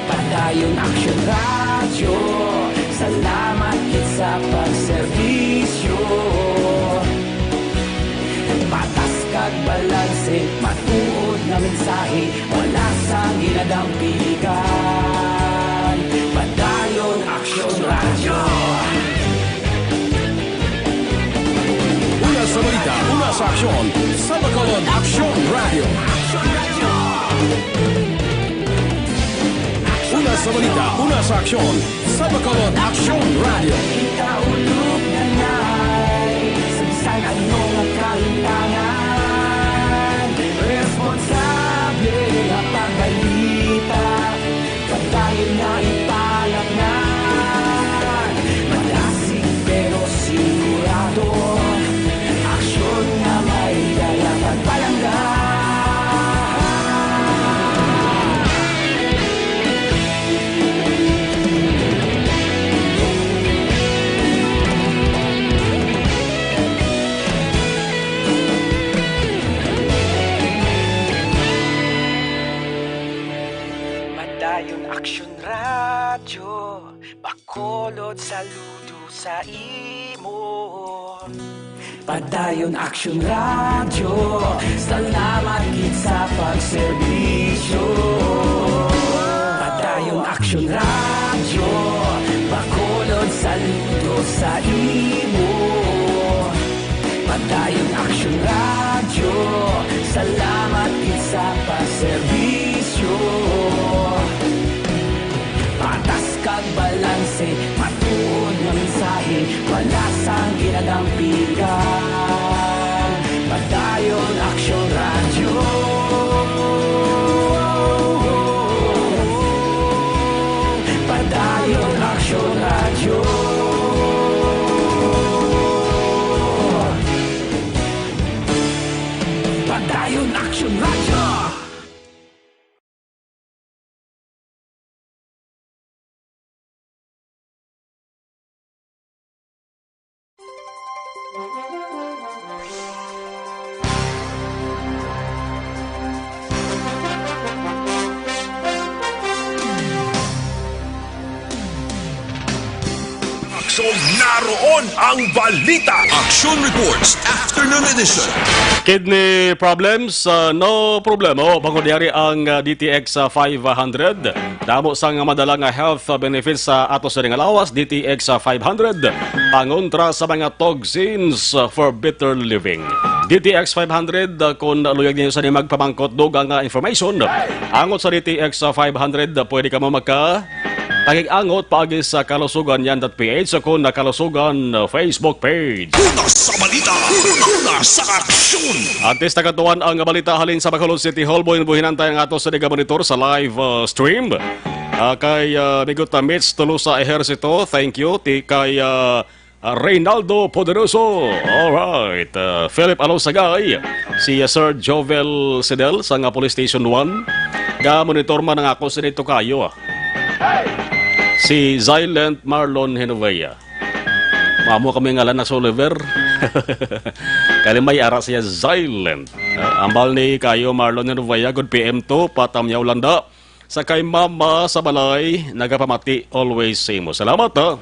Padayon aksyon radyo, salamat kit sa pagserbisyo. Patas kag balanse, matuod na mensahe, wala sang ginadampigan. Padayon aksyon radyo. Una sa balita, una sa aksyon, sa Bacolod Aksyon Radio. Una sa balita, una sa aksyon, sa Bacolod Aksyon Radio. Ikaulog na na'y sagsang ano nga kahintangan. Responsable na pagbalita, pagdayon na ipalagnan. Malasig pero sigurado, aksyon na may dala pagpalanggan. Padayon aksyon radyo, bakolod saludo sa imo. Padayon aksyon radyo, salamat gid sa pagserbisyo. Padayon aksyon radyo, bakolod saludo sa imo. Padayon aksyon radyo, salamat gid sa pagserbisyo. Patas kag balanse, matuod nga mensahe, wala sang ginadampigan. Padayon aksyon radyo. Padayon aksyon radyo. Padayon aksyon radyo. Aksyon naroon ang balita. Action Reports Afternoon Edition. Kidney problems, no problema. Pangudyari ang DTX 500. Damo sang madalang health benefits sa ato sa lawas, DTX 500. Pangontra sa mga toxins for better living. DTX 500, kung luyag niyo sa ni magpamangkot dog ang information. Angot sa DTX 500, pwede ka mo tagig-angot paagi sa kalusugan yan.ph kung nakalusugan Facebook page. Una sa balita, una sa aksyon. Atis nakatuan ang balita halin sa Bacolod City Hall. Buhin-buhinan tayo ang ato sa monitor sa live stream. Kay Migot Mitch tulo sa ehersito, thank you. Kay Reynaldo Poderoso. Alright. Philip Alosagay. Si Sir Jovel Sidel sa nga Police Station 1. Ga-monitor man ang ako sa nito kayo. Si Silent Marlon Henovea. Mamo kami ngalan na Soliver. Kalimay ara siya Silent. Ambal ni kayo Marlon Henovea. Good PM to. Patamyaw landa. Sa kay Mama sa balay. Nagapamati. Always same mo. Salamat ha.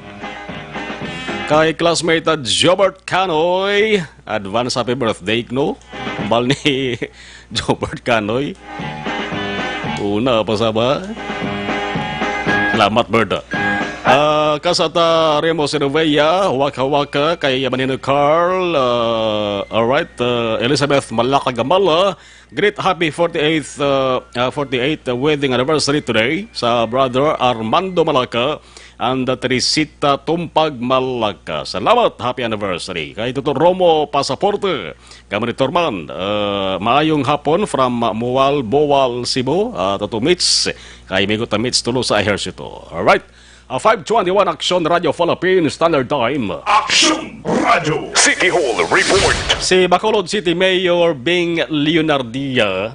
Kay classmate at Jobert Canoy. Advance happy birthday, no? Ambal ni Jobert Canoy. Una pa sa ba? Salamat, Berta. Kasata Remo Sinovea, waka-waka kay Manino Carl. Alright, Elizabeth Malakagamala. Great happy 48th wedding anniversary today sa brother Armando Malaka and Teresita Tumpag Malaka. Salamat, happy anniversary. Kay Dr. Romo Pasaporte, Kamonitor man, maayong hapon from Mual, Boal, Cebu. Toto Mitz, kay Migot Mitz tulo sa ehersito. Alright. 521 Action Radio Philippines Standard Time. Action Radio City Hall Report. Si Bacolod City Mayor Bing Leonardia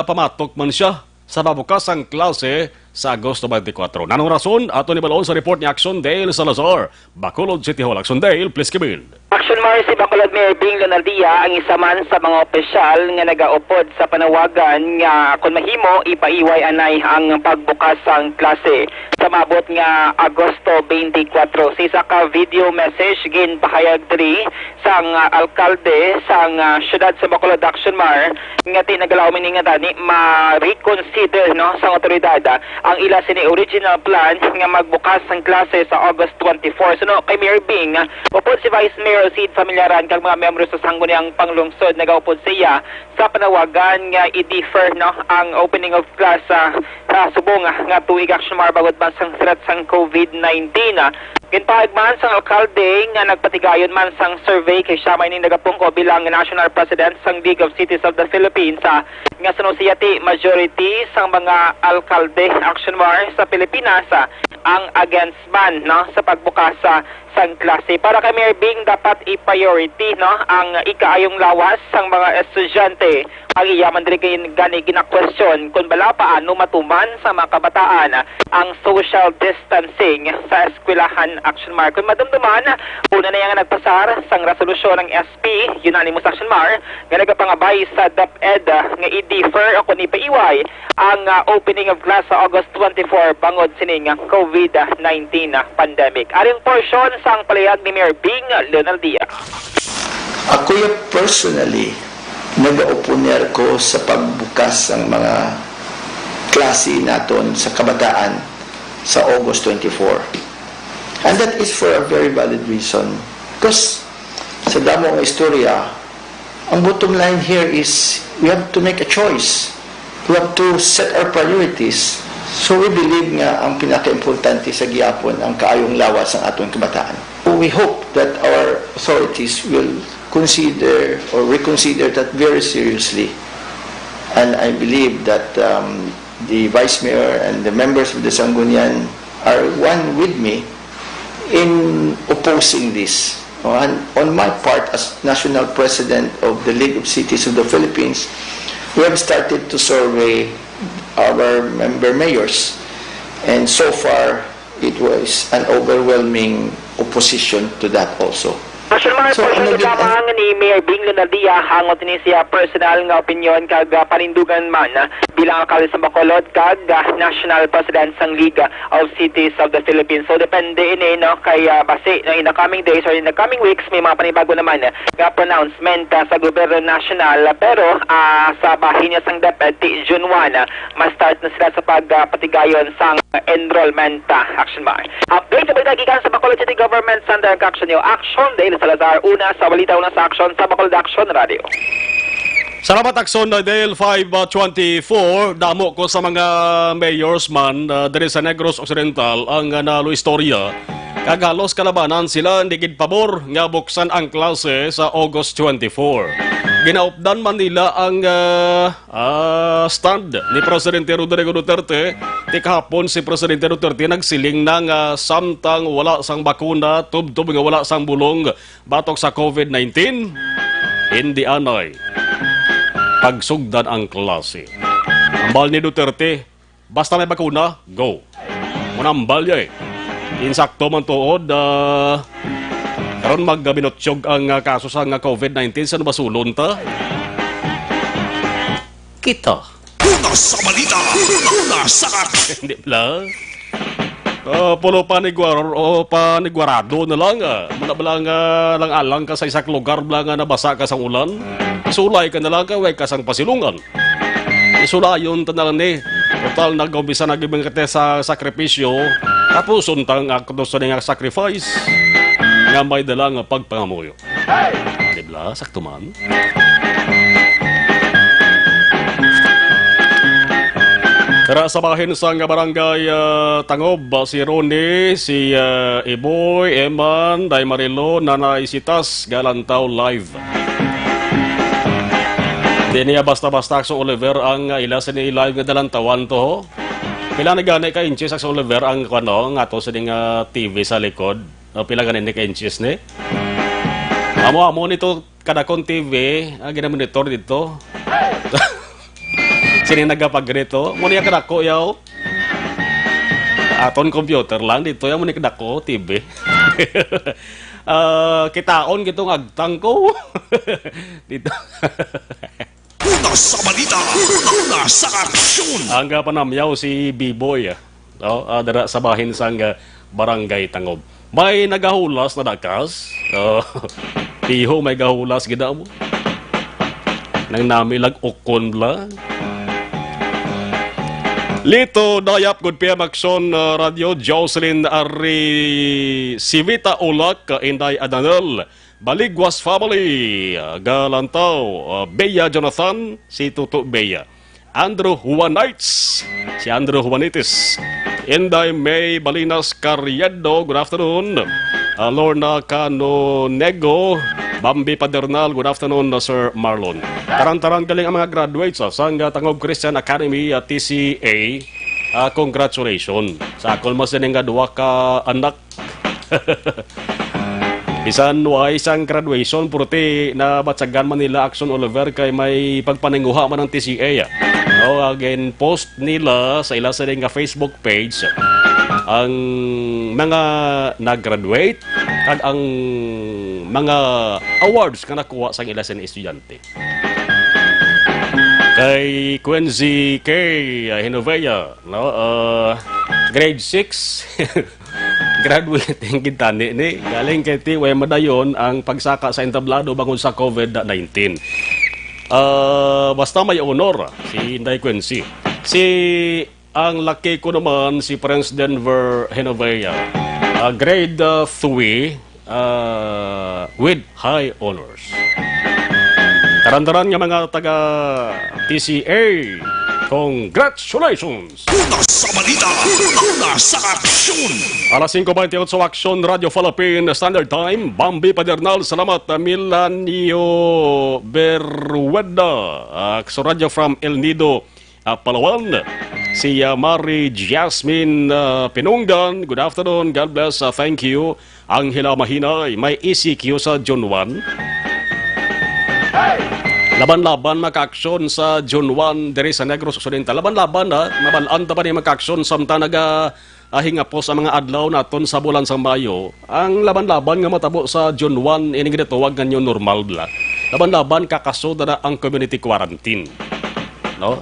pamatok man siya sa babukasang klase sa Agosto 24. Nanong rason? Ato ni balon sa report ni Action Dale Salazar. Bacolod City Hall. Action Dale, please come in. Action Mars, si Bacolod Mayor Bing Leonardia ang isa man sa mga opisyal nga nagaupod sa panawagan nga kung mahimo ipaiway anay ang pagbukas sang klase sa mabot nga Agosto 24. Sa isa ka video message ginpahayag diri sang alkalde sang syudad sa Bacolod, Action Mar nga tinagalaw ni nga tani ma-reconsider no sa otoridad ang ila sini original plan nga magbukas ang klase sa August 24. So no, kay Mayor Bing, upod si Vice Mayor Sid Familiaran kag mga miyembro sa sangguniang panglungsod nagaupod siya sa panawagan nga i-defer no ang opening of class sa subong nga tuig Action Mar bagod man sang threat sang COVID-19. Ginpahag man sang alkalde nga nagpatigayon man sang survey kay siya may nagapungko bilang National President sang League of Cities of the Philippines nga sinusiyati majority sang mga alkalde Action Mar sa Pilipinas ang against man no sa pagbukas sang klase. Para kay Mayor Bing dapat i-priority no ang ikaayong lawas sang mga estudyante. Ang iyaman diri gani gina-question kung bala paano matuman sa mga kabataan ang social distancing sa eskwelahan Action Mar. Kung madumduman, una na yang nagpasar sang resolusyon ng SP, Unanimous Action Mar, nga nagapangabay sa DepEd nga i-defer o kung ipaiway ang opening of class sa August 24 bangod sining COVID-19 pandemic. Aring portion sang palayag ni Mayor Bing Leonardia. Ako yung personally nag-oponer ko sa pagbukas ng mga klase naton sa kabataan sa August 24. And that is for a very valid reason. Because sa damo ng istorya, ang bottom line here is we have to make a choice. We have to set our priorities. So we believe nga ang pinaka-importante sa gihapon ang kaayong lawas ng atong kabataan. We hope that our authorities will consider or reconsider that very seriously. And I believe that the Vice Mayor and the members of the Sanggunian are one with me in opposing this. And on my part, as National President of the League of Cities of the Philippines, we have started to survey our member mayors. And so far, it was an overwhelming opposition to that also. Action Mark, So, portion ano sa lamang ni Mayor Bing Lunardia hangot ni siya personal nga opinion kag panindugan man bilang alkalde sa Bacolod kag National President sang League of Cities of the Philippines. So depende ini no kay base no, in the coming days or in the coming weeks may mga panibago naman nga pronouncement sa gobyerno national pero sa bahin niya sang Deputy June 1 ma-start na sila sa pagpatigayon sang enrollment. Action Mark. Update sa pagdagikan sa Bacolod City Government Center Action Yo Action Day Salazar una sa balita una sa Action sa Bacolod Action Radio. Salamat Akson Dale 524. Damo ko sa mga mayors man diri sa Negros Occidental ang nalo istorya. Kagalos kalabanan sila ndigid pabor nga buksan ang klase sa August 24. Ginaupdan man nila ang stand ni Presidente Rodrigo Duterte. Ti kahapon si Presidente Duterte nagsiling ng samtang wala sang bakuna, tubtub nga wala sang bulong batok sa COVID-19. Hindi anay pagsugdan ang klase. Ambal ni Duterte, basta may bakuna, go. Munambal niya Insakto man tuod, karon magbinotsyog ang kaso sa COVID-19 sa basulon ta. Kita. Una sa balita, una sa Hindi pala. Pulo panigwarado na lang. Muna ba lang alang ka sa isak lugar lang nabasa ka sa ulan. Isulay ka na lang ka, way ka sang pasilungan. Isulayon ta na lang ni. Total nag-umpisa nag-ibang kate sa sakripisyo. Tapos untang akto sa nga sacrifice. Nga may dalang pagpangamuyo. Dibla, sakto man. Tara sa bahin sa barangay Tangob, si Ronnie, si Iboy, Eman, Day Marilo, Nanay Sitas, Galantaw Live. Di niya basta-basta sa Oliver ang ilasin ni live nga dalantawan to ho. Pila na gani ka inches sa Oliver ang kano nga to sa ding TV sa likod. Pila ganin ni ka inches ni. Amo nito kadakon TV, ginamonitor dito. Sini nagapag-rito. Muna yung kadako yaw. Aton computer lang dito. Yung muna kadako, TV. Kitaon gitong agtang ko. Dito. Una sa balita, una sa aksyon. Ang panamyaw si B-Boy. Dara sa bahin sang barangay Tangob. May nagahulas na dakas. Piho may gahulas gida mo. Nang namilag ukon lang. Lito Dayap, Good PM Action Radio, Jocelyn Ari Sivita Ulak, Inday Adanel, Baligwas Family, Galantaw, Bea Jonathan, si Tuto Bea, Andrew Juanites, si Andrew Juanitis, Inday May Balinas Carriedo, good afternoon, Lorna Cano Nego, Bambi Padernal, good afternoon, Sir Marlon. Taran-taran galing ang mga graduates sa Tangob Christian Academy at TCA. Congratulations. Sa akol mas din nga duwa ka anak. Bisan wa isang graduation, purti na batsagan man nila Action Oliver kay may pagpaninguha man ng TCA. Again, post nila sa ila sa nga Facebook page ang mga nag-graduate kag ang mga awards nga nakuha sa ila sa estudyante. Kay Quincy K. Hinovea, grade 6, graduating kitani ni galing kay Tiway Madayon ang pagsaka sa entablado bangon sa COVID-19. Basta may honor si Inday Quincy. Ang laki ko naman si Prince Denver Hinovea, grade 3 with high honors. Tarandaran nga mga taga TCA, congratulations! Una sa balita, una sa aksyon. Alas 5:28 sa Action Radio Philippine Standard Time. Bambi Padernal, salamat. Milanio Berweda, Action Radio from El Nido, Palawan. Si Mari Jasmine Pinungdan, good afternoon, God bless, thank you. Angela Mahinay, may ECQ sa June 1. Laban-laban maka-aksyon sa June 1 diri sa Negros Occidental. Laban-laban mabalaan ta pa ni maka-aksyon samtang Ahinga po sa mga adlaw naton sa bulan sa Mayo, ang laban-laban nga matabo sa June 1 ini nga tuwag nga new normal bla. Laban-laban kakasud na ang community quarantine. No?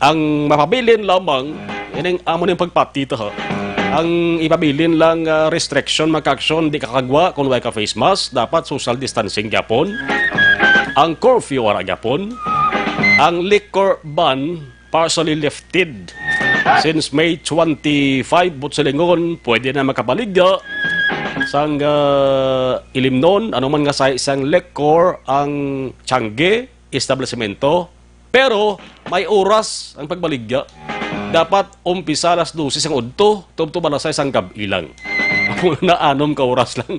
Ang mapabilin lamang ining amo ning pagpatita ha. Ang ipabilin lang restriction magka-action di kakagwa kung way ka face mask, dapat social distancing gyapon. Ang curfew ara gyapon. Ang liquor ban partially lifted since May 25 butselingon pwede na makabaligya sang ilimnon anuman nga sa isang liquor ang Tiangge establishmento, pero may oras ang pagbaligya. Dapat umpisa alas 12 ang udto, tubto bala sa isang gabi lang. Na 6 ka oras lang.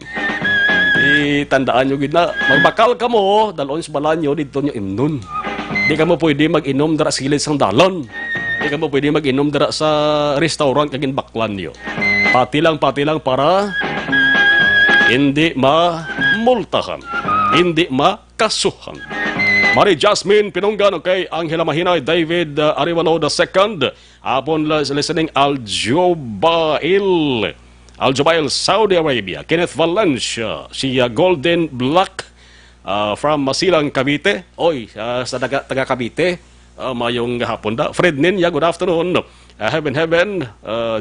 Tandaan nyo gid na, magbakal ka mo, dalon sa balan nyo, dito nyo imnon. Di ka mo pwede mag-inom dara sa gilid sang dalon. Di ka mo pwede mag-inom dara sa restaurant kagin baklan nyo. Pati lang para hindi ma-multahan, hindi makasuhan. Mari Jasmine Pinonggan, okay, Angela Mahinay, David Arivalo II, upon listening Aljubail, Saudi Arabia, Kenneth Valencia, si Golden Black from Masilang, Cavite, sa taga Cavite, mayong hapon da. Fred Ninya, good afternoon. Heaven,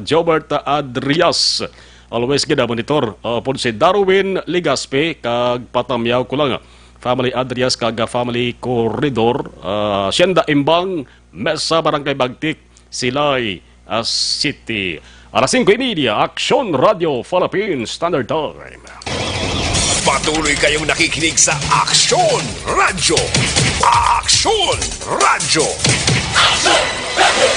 Jobert Adrias, always gida monitor. Po si Darwin Ligaspe, kag patamyaw ko lang. Family Adrias kag Family Corridor, Sienda Imbang, Mesa Barangay Bagtik, Silay City. Alas 5:30, Action Radio Philippines Standard Time. Patuloy kayong nakikinig sa Action Radio. Action Radio. Action Radio.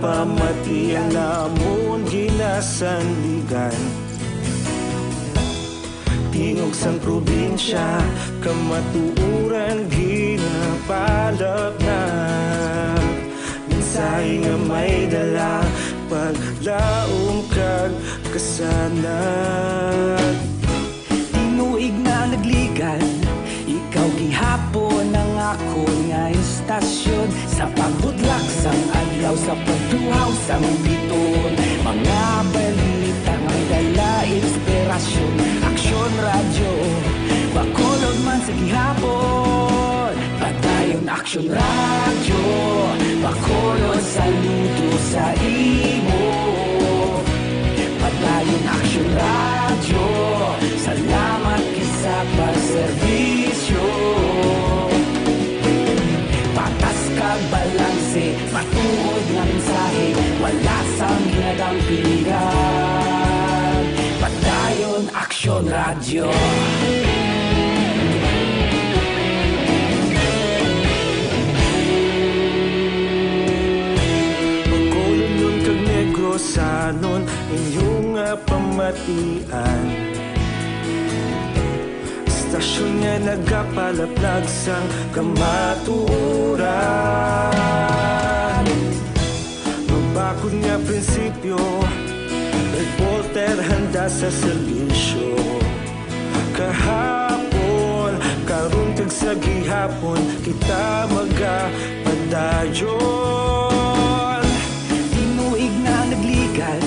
Pamatian namon ginasandigan, tingog sang probinsya kamatuuran ginapalap na. Mensahe nga may dala paglaom kag kasanag. Tinuig na nagligan, ikaw gihapon ang ako nga istasyon sa pagbudlak sang adlaw sa pagduhaw sang biton. Mga balita nga dala inspirasyon, Action Radio, bakolod man sa gihapon. Padayon Action Radio, bakolod saludo sa imo. Padayon Action Radio, salamat kisa pagserbisyo. Patas kag balanse, matuod nga mensahe, wala sang ginagang pilihan. Padayon Action Radio. Bakolon nun kag Negrosanon, inyong pamatian. Stasyon nga nagapalaplag sang kamatuuran. Magbakod nga prinsipyo, reporter handa sa serbisyo. Kahapon, karon kag sa gihapon, kita magapadayon. Tinuig na nagligan,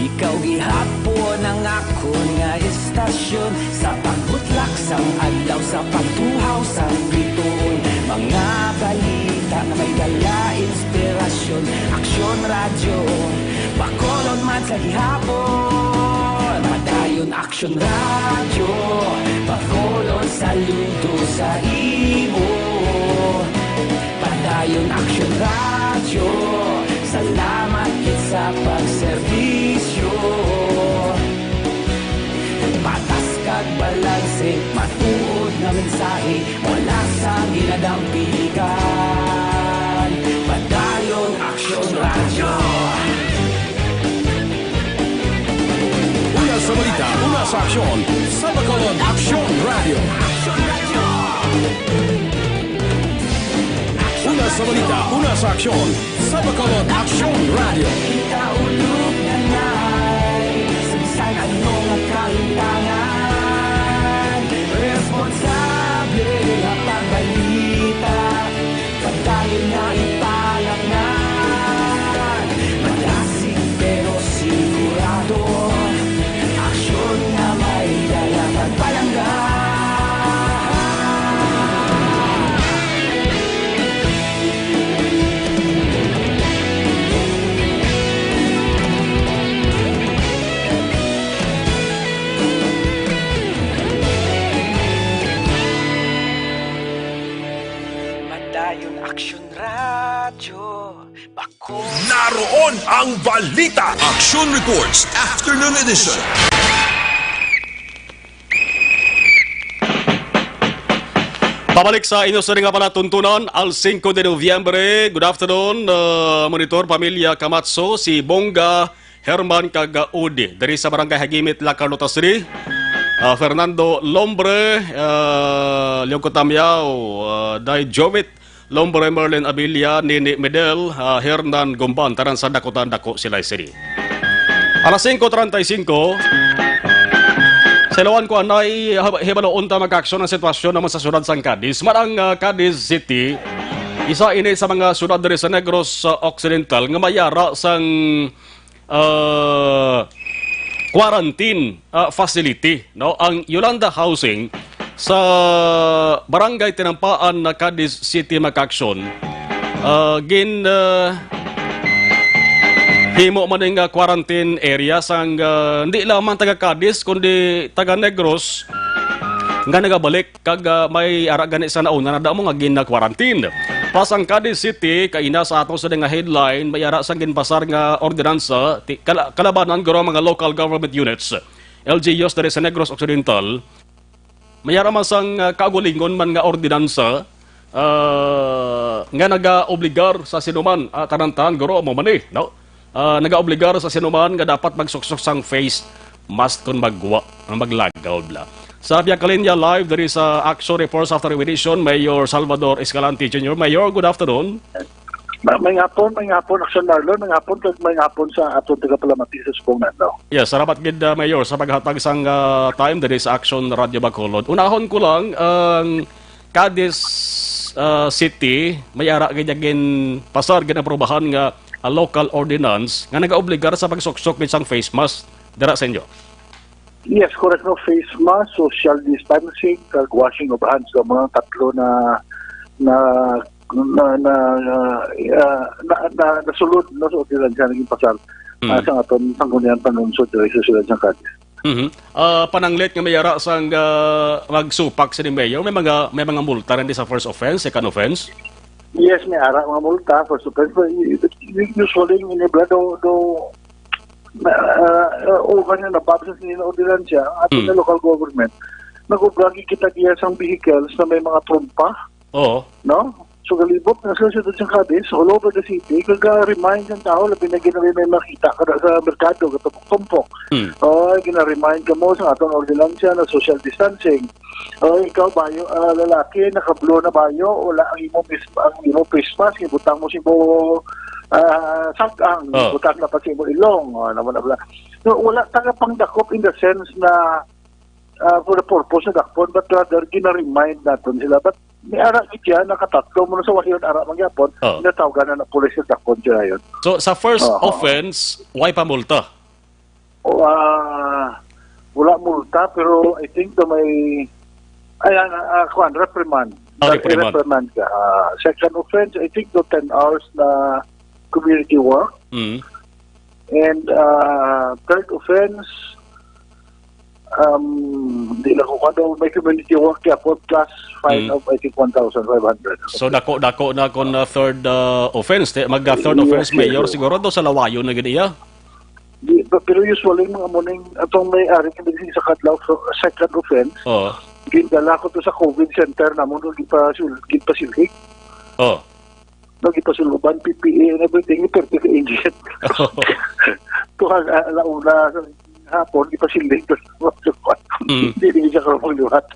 ikaw gihapon ang ako nga istasyon sa pagbutlak sang adlaw sa pagtuhaw sang bituon. Mga balita na may dala inspirasyon, Action Radio, bakolod man sa gihapon. Padayon Action Radio, bakolod saludo sa imo. Padayon Action Radio, salamat kit sa pagserbisyo. Patas kag balanse, matuod nga mensahe, wala sang ginagang pilihan. Padayon Action Radio. sa aksyon sa Bacolod Action Radio. Una sa balita, una sa aksyon sa Bacolod Action Radio. Ikaulog na na'y sabisan anong kahintangan. Responsable na pagbalita, pagdayo na ipalangan. Malasing pero sigurado, aksyon na may dalang pagpalanggan. Madayon Action Radio, Bako. Naroon ang balita. Action Reports Afternoon Edition. Pabalik sa inyo sa rin nga pala tuntunan, al 5 de Novyembre. Good afternoon, Monitor Pamilya Kamatso, si Bongga Herman Kagaudi. Dari sa Barangay Hagimit, La Carlota City. Fernando Lombre, Leon Cotamyao, Day Jovit, Lombre Merlin Abilia, Nini Medel, Hernan Gomban, taran sa Dakotan Dako Silay City. Alas 5:35, Selawan ko anay hibalo unta mag-aksyon ang sitwasyon naman sa syudad sang Cadiz. Marang Cadiz City, isa ini sa mga syudad diri sa Negros Occidental nga mayara sang quarantine facility, no? Ang Yolanda Housing sa Barangay Tinampaan na Cadiz City mag-aksyon himo man nga quarantine area sang hindi lamang taga Cadiz kundi taga Negros nga nagabalik kag may ara gani sa nauna na mo nga gina-quarantine. Pas ang Cadiz City kaina sa ato sa nga headline may ara sang ginpasar nga ordinansa kalabanan guro mga local government units LGUs dari sa Negros Occidental. May ara man sang kagulingon man nga ordinansa nga naga-obligar sa sinuman tarantahan guro mo man no? Nag-obligar sa sinuman nga dapat magsuksok sang face mask kung maglagaw bla. Sa Via Calinya Live, there is Action Reports After Edition, Mayor Salvador Escalante Jr. Mayor, good afternoon. May ngapon, Action Marlon, may ngapon sa atong taga-Palamati sa Supongan, no? Yes, salamat gid Mayor sa paghatag sang time there is Action Radio Bacolod. Unahon ko lang ang Cadiz City may ara gid pasar gid aprobahan nga a local ordinance nga nag-obligar sa pagsuksok bisang face mask dira sa inyo. Yes, correct, no? Face mask, social distancing, washing of hands, so mga tatlo nasulod no sa ordinansa naging pasal sa aton sanggunian panunsod diri sa siyudad sang Cadiz. Pananglit nga may ara sang magsupak sa ni Mayor, may mga multa rin sa first offense, second offense. Yes, may ara mga multa for offense. Usually, inibla do kanya na babasas nila ordinansya at na local government. Nag-ubragi kita diya sang vehicles na may mga trumpa. Oo. No? So, galibot na sa siyudad sa Cadiz, all over the city, kaga-remind ng tao, labi na ginawi may makita ka sa merkado, katapok-tumpok. Gina-remind ka mo sa atong ordinansya na social distancing. Ikaw bayo, lalaki, naka-blue na bayo, wala ang imo face mask, ibutang mo si mo sakang, ibutang na pa si mo ilong, naman na bala. So, wala taga-pangdakop in the sense na for the purpose na dakpon, but rather gina-remind natin sila. But may ara kitya, nakatatlo mo na sa wahiyon ara mangyapon, natawagan na pulis sa dakpon siya yun. So, sa first offense, why pa multa? Wala multa, pero I think na may reprimand. Reprimand ka. Second offense, I think no 10 hours na community work. And third offense, hindi lang ko daw may community work kaya po plus fine of I think 1,500. So dako na kon third offense, mag-third offense Mayor siguro do sa lawayo na gid iya. Pero usually mga muning atong may ari kini sa kadlaw second offense. Gindala ko to sa COVID center namon gipa silhig. Nagipasuluban PPE and everything perfect agent. To alauna hapon, ipasilig doon magliwat. Hindi siya ka magliwat.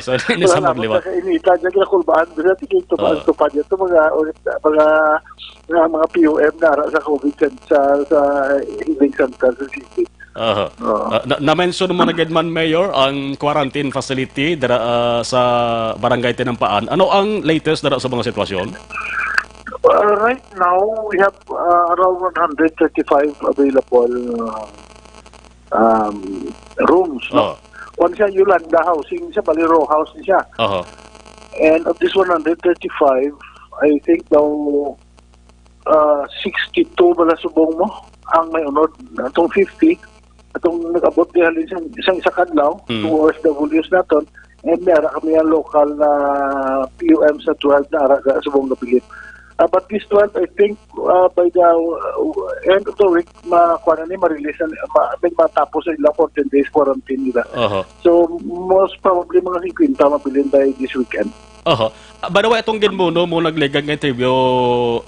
So, hindi sa magliwat. Inita dyan kila kulbaan. Bisa tigil tupad yan. Ito mga POM na sa COVID sa Healing Center sa city. Na-mention mo na man, Mayor, ang quarantine facility sa Barangay Tinampaan. Ano ang latest sa mga sitwasyon? Right now, we have around 135 available rooms. No? One siya Yolanda Housing, siya Baliro House siya. And of this 135, I think daw 62 bala subong mo ang may unod. Itong 50, itong nag-abot niya isang kadlaw, 2 OFWs natin, and meron kami ang local na PUM sa 12 na araga subong napilit. But this 12, I think, by the end of the week, ma-release may matapos sa ilang 14 days quarantine nila. So, most probably mga 50 mabilin by this weekend. By the way, itong ginmuno mo naglegang interview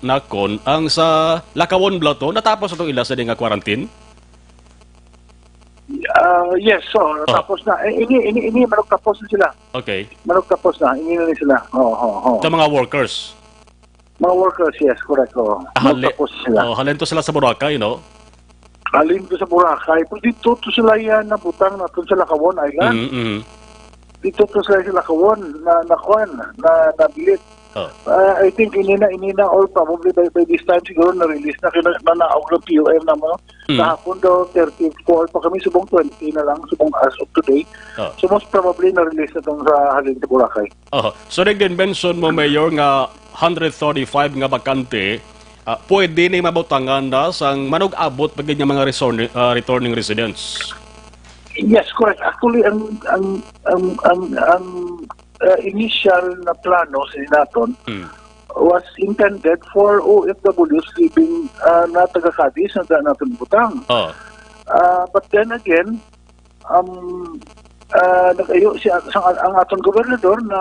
na kon, ang sa Lakawon Blato, natapos itong ila sa nga quarantine? Yes, so, tapos na. Ini manok tapos na sila. Okay. Manok tapos na, ini na sila. Ito mga workers? Mga workers, yes, correct. Tapos sila. Halin to sila sa Boracay, no? Halin to sa Boracay. Pero dito to sila yan nabutang natin sa Lakawon Island. Dito to sila sa Lakawon na nabilit. I think ini na all probably by this time siguro na-release na naawag ng POM na mo. Kahapon daw 34 pa kami, subong 20 na lang, subong as of today. So most probably na-release na itong sa halin sa Boracay. So again, mention mo, Mayor, nga 135 nga bakante, pwede na mabutangan na sang manog-abot pag ganyan mga returning residents. Yes, correct. Actually, ang initial na plano sa naton was intended for OFWs living na taga-Cadiz na natin butang. But then again, nag-ayo siya ang aton gobernador na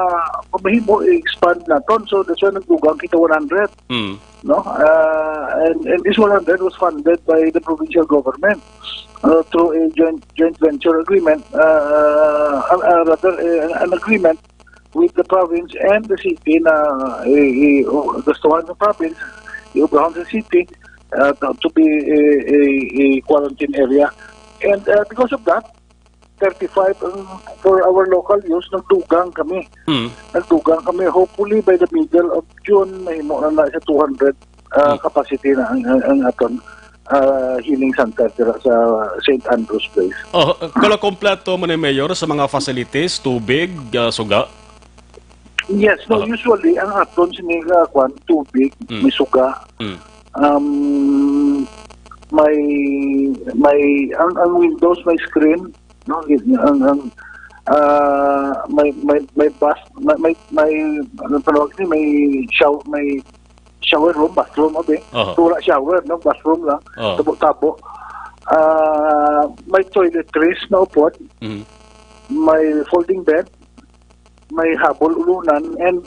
pamahimo i-expand naton, so that's why nagdugang kita 100. No? And this 100 was funded by the provincial government through a joint venture agreement, an agreement with the province and the city na gustuhan ng province, iubrahan sa city to be a quarantine area. And because of that, 35 for our local use, nagdugang kami. Nagdugang kami. Hopefully by the middle of June, may mo na sa 200 capacity na ang aton healing center sa St. Andrew's Place. Kala kompleto mo ni Mayor sa mga facilities, tubig, suga? Yes, no, usually ang aton siniga tubig, may suga. May ang windows may screen, no, may bus, may ano tawag ni, may shower room, bathroom obe. Wala shower, no, bathroom lang. Tabo-tabo. May toiletries na upod. May folding bed, may habol ulunan, and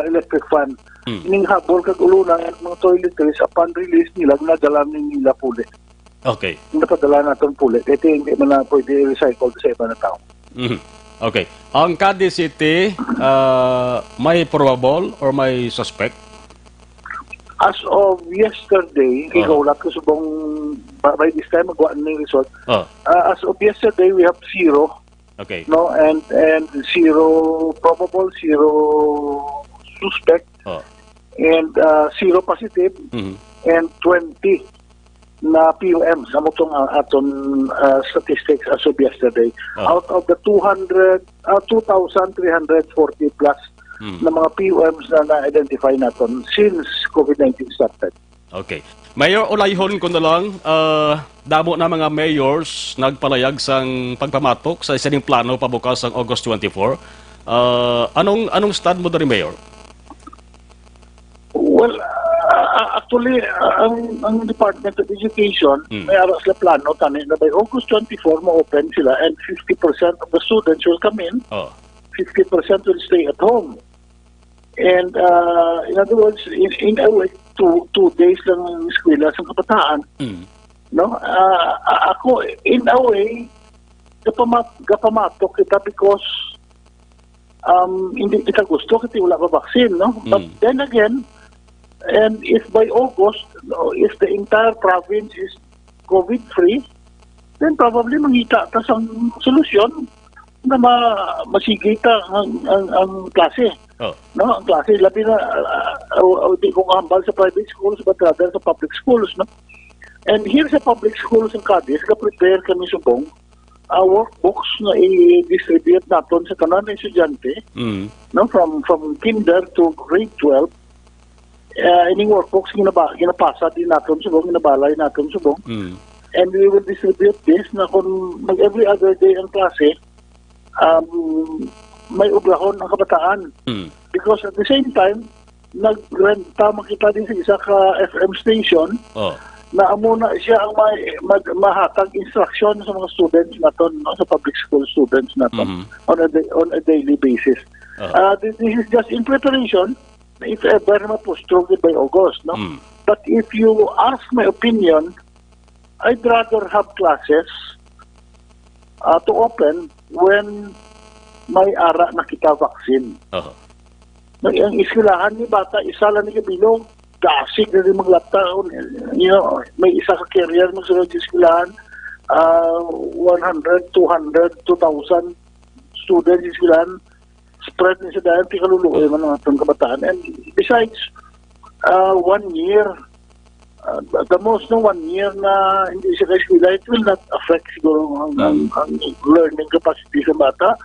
electric fan. Ining habol kag ulunan at mga toiletries, upon release nila, nadala nila puli. Okay. Napadala natin puli. Ito hindi man na pwede recycle sa iba na tao. Okay. Ang Cadiz City, may probable or may suspect? As of yesterday, ikaw ko subong by this time magawa ng result. As of yesterday, we have 0. Okay. No, and 0 probable, 0 suspect, and 0 positive, and 20 na PUM sa mutong aton statistics as of yesterday. Out of the 2,340 plus na mga PUMs na na-identify natin since COVID-19 started. Okay. Mayor, ulayhon ko na lang, damo na mga mayors nagpalayag sang pagpamatok sa isang plano pabukas ang August 24. Anong stand mo dari, Mayor? Well, actually, ang Department of Education, may aras na plano tani na by August 24 ma-open sila and 50% of the students will come in, 50% will stay at home. And in other words, in a way, two days lang ang eskwela sa kabataan. No? Ako, in a way, gapamatok kita because hindi kita gusto kasi wala pa vaccine, no? But then again, and if by August, if the entire province is COVID-free, then probably mangita ta sang solusyon na masigita ang klase. No, ang klase labi na di ko kahambal sa private schools but rather sa public schools, no. And here sa public schools ng Cadiz, prepare kami subong workbooks na i-distribute natin sa tanan ng estudyante, no, from kinder to grade 12. Ining workbooks ginapasa din natin subong, ginabalay natin subong. And we will distribute this na kung every other day ang klase, may ublahon ang kabataan. Because at the same time, nagrenta makita din sa isa ka FM station na amuna siya ang mahatag instruction sa mga students naton, no, sa public school students naton on a daily basis. This is just in preparation if ever mapustroge by August, no? But if you ask my opinion, I'd rather have classes to open when may ara na kita vaccine. Ang eskwelahan ni bata, isa lang ni kabilong, gasig na rin maglata. You know, may isa ka carrier magsunod sa eskwelahan, 100, 200, 2,000 students sa eskwelahan, spread na sa dahil, pikaluluoy man ang atong kabataan. And besides, 1 year, the most no 1 year na hindi siya ka-eskwela, it will not affect siguro ang learning capacity sa bata.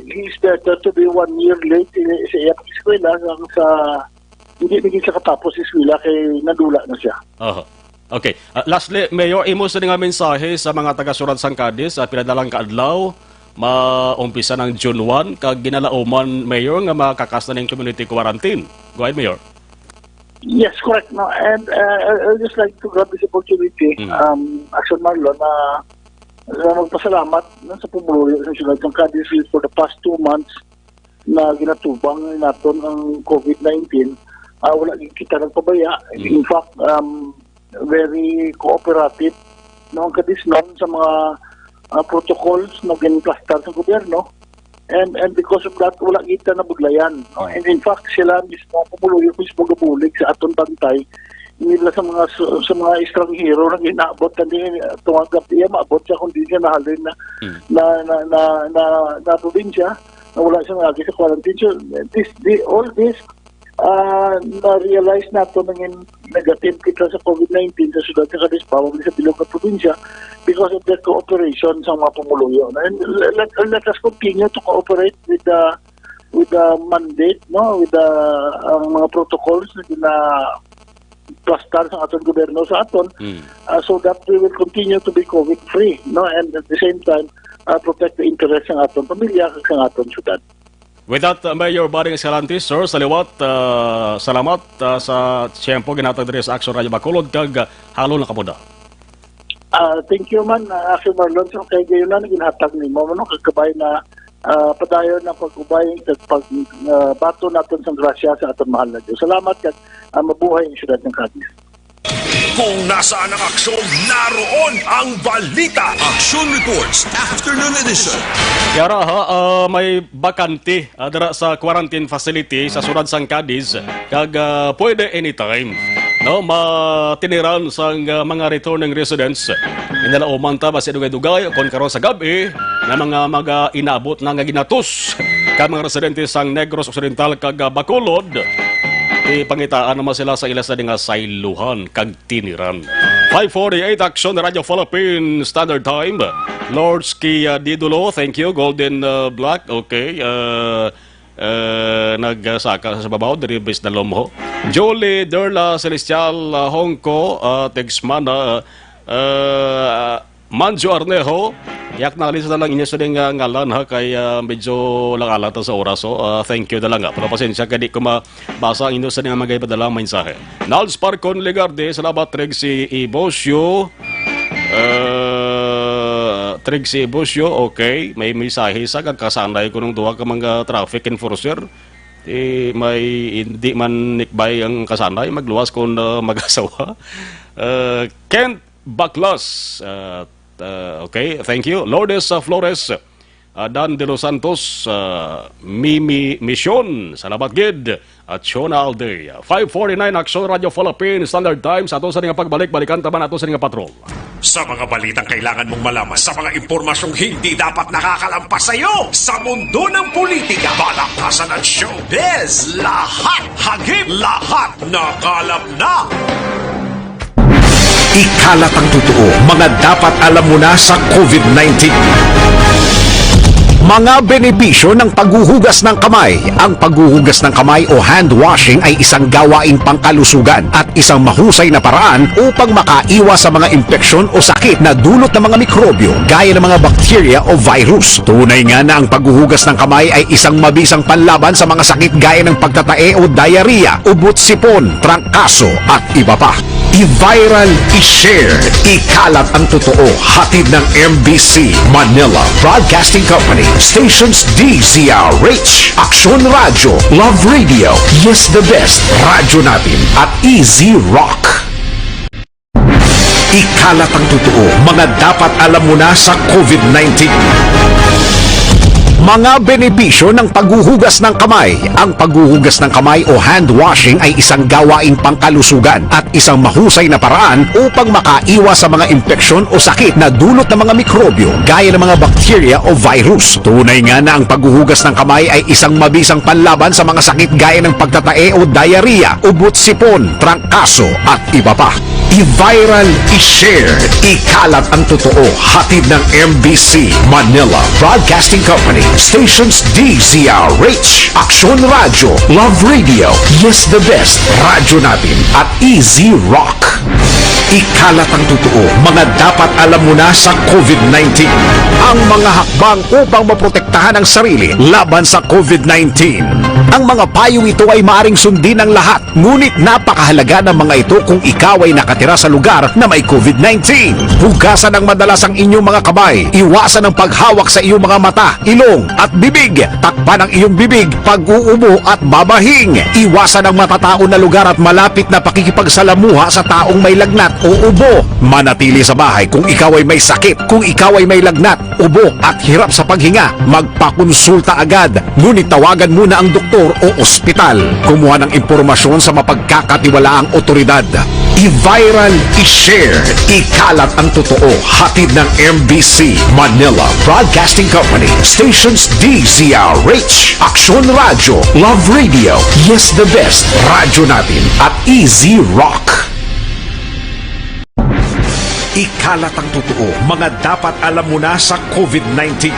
He's better to be 1 year late sa iyang eskwela sa hindi siya katapos eskwela kay nadula na siya. Okay. Lastly, Mayor, imo sa nga mensahe sa mga taga-Surad sang Cadiz at pinadalang kaadlaw maumpisa ng June 1 kag ginalauman, Mayor, nga makakasta ng community quarantine. Go ahead, Mayor. Yes, correct. No, and I'd just like to grab this opportunity, Action Marlon, na magpasalamat sa pumuluyo sa Surad ng Cadiz for the past 2 months na ginatubang natin ang COVID-19. Wala kita nagpabaya. In fact, very cooperative ang Cadiz noon sa mga protocols na ginplastar sa gobyerno. And because of that, wala kita na budlayan. And in fact, sila mismo pumuluyo mismo gabulig sa aton bantay nila sa mga estranghero na ginaabot kandi tumanggap niya maabot siya kundi siya nahalin na probinsya na wala siyang lagi sa quarantine. So all this na-realize nato ng negative kita sa COVID-19 sa Sudan sa Cadiz, probably sa bilog na probinsya because of the cooperation sa mga pumuluyo. And let us continue to cooperate with the mandate, no, with the mga protocols na plastar sa aton gobyerno sa aton, so that we will continue to be COVID-free, no, and at the same time protect the interests ng aton pamilya at ng aton syudad. With that, Mayor Bading Escalante, sir, saliwat, salamat sa tiyempo ginatag diri sa Action Radio Bacolod kag halo na kamuda. Thank you man, Action Marlon, so kay gayon na ginhatag nimo no, kagkabay na padayon na pag-ubay at pagbato natin sa grasya sa aton mahal na Diyos. Salamat at mabuhay ang syudad ng Cadiz. Kung nasaan ang aksyon, naroon ang balita. Action Reports, Afternoon Edition. Yara may bakante dara sa quarantine facility sa Surad sang Cadiz kag pwede anytime no matiniran sang mga returning residents. Inalauman ta basi dugay-dugay kon karon sa gabi na mga inabot na nga ginatus kag mga residente sang Negros Occidental kag Bacolod. Ipangitaan naman sila sa ilas na nga sailuhan kag tiniran. 5:48 Action Radio Philippines Standard Time. Lordski Didulo, thank you. Golden Black, okay. Nagsaka sa babaw, diribis na lomho. Jolie Derla Celestial Hongko, Tegsman, Manjo Arnejo, yak nakalisa na lang inyo sa nga ngalan ha, kay medyo lang alata sa oras. So, thank you na lang. Pero pasensya, kadi ko mabasa ang inyo sa nga magay padalang mensahe. Nals Parcon Legarde, salamat Trixie Ibosyo. Trixie Ibosyo, okay. May mensahe sa kagkasanay ko ng duwa ka mga traffic enforcer. may hindi man nikbay ang kasanay, magluwas kung mag-asawa. Kent Baclas, okay, thank you. Lourdes Flores, Dan De Los Santos, Mimi Mission, salamat gid, at Shona Alday. 5:49 Action Radio Philippines Standard Time, sa ato sa nga pagbalik-balikan taman ato sa nga patrol. Sa mga balitang kailangan mong malaman, sa mga impormasyong hindi dapat nakakalampas sa iyo, sa mundo ng politika, balakasan at showbiz, lahat hagip, lahat nakalap na. Ikalat ang totoo, mga dapat alam mo na sa COVID-19. Mga benepisyo ng paghuhugas ng kamay. Ang paghuhugas ng kamay o hand washing ay isang gawaing pangkalusugan at isang mahusay na paraan upang makaiwas sa mga impeksyon o sakit na dulot ng mga mikrobyo gaya ng mga bakterya o virus. Tunay nga na ang paghuhugas ng kamay ay isang mabisang panlaban sa mga sakit gaya ng pagtatae o diarrhea, ubot-sipon, trangkaso at iba pa. I-viral, i-share, ikalat ang totoo. Hatid ng MBC Manila Broadcasting Company, stations DZRH, Action Radio, Love Radio, Yes the Best, Radyo Natin at Easy Rock. Ikalat ang totoo, mga dapat alam mo na sa COVID-19. Mga benepisyo ng paghuhugas ng kamay. Ang paghuhugas ng kamay o hand washing ay isang gawaing pangkalusugan at isang mahusay na paraan upang makaiwas sa mga impeksyon o sakit na dulot ng mga mikrobyo gaya ng mga bakterya o virus. Tunay nga na ang paghuhugas ng kamay ay isang mabisang panlaban sa mga sakit gaya ng pagtatae o diarrhea, ubot-sipon, trangkaso at iba pa. I-viral, i-share, ikalat ang totoo. Hatid ng MBC Manila Broadcasting Company, stations DZRH, Action Radio, Love Radio, Yes the Best, Radyo Natin at Easy Rock. Ikalat ang totoo, mga dapat alam mo na sa COVID-19. Ang mga hakbang upang maprotektahan ang sarili laban sa COVID-19. Ang mga payong ito ay maaring sundin ng lahat, ngunit napakahalaga ng mga ito kung ikaw ay nakatira sa lugar na may COVID-19. Hugasan ng madalas ang inyong mga kamay. Iwasan ang paghawak sa iyong mga mata, ilong at bibig. Takpan ang iyong bibig pag uubo at babahing. Iwasan ang matatao na lugar at malapit na pakikipagsalamuha sa taong may lagnat o ubo. Manatili sa bahay kung ikaw ay may sakit. Kung ikaw ay may lagnat, ubo at hirap sa paghinga, magpakonsulta agad. Ngunit tawagan muna ang doktor o ospital. Kumuha ng impormasyon sa mapagkakatiwalaang otoridad. I-viral, i-share, ikalat ang totoo. Hatid ng MBC Manila Broadcasting Company, stations DZRH, Action Radio, Love Radio, Yes the Best, Radyo Natin at Easy Rock. Ikalat ang totoo, mga dapat alam mo na sa COVID-19.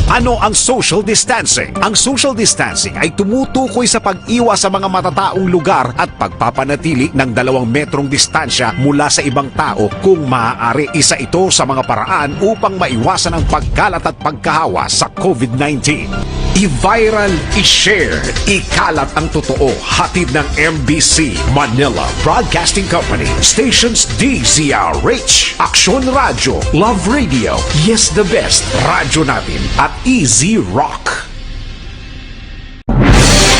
Ano ang social distancing? Ang social distancing ay tumutukoy sa pag-iwas sa mga matataong lugar at pagpapanatili ng 2 metrong distansya mula sa ibang tao kung maaari. Isa ito sa mga paraan upang maiwasan ang pagkalat at pagkahawa sa COVID-19. I-viral, i-share, ikalat ang totoo. Hatid ng MBC Manila Broadcasting Company, stations DZRH, Action Radio, Love Radio, Yes the Best, Radyo Natin at Easy Rock.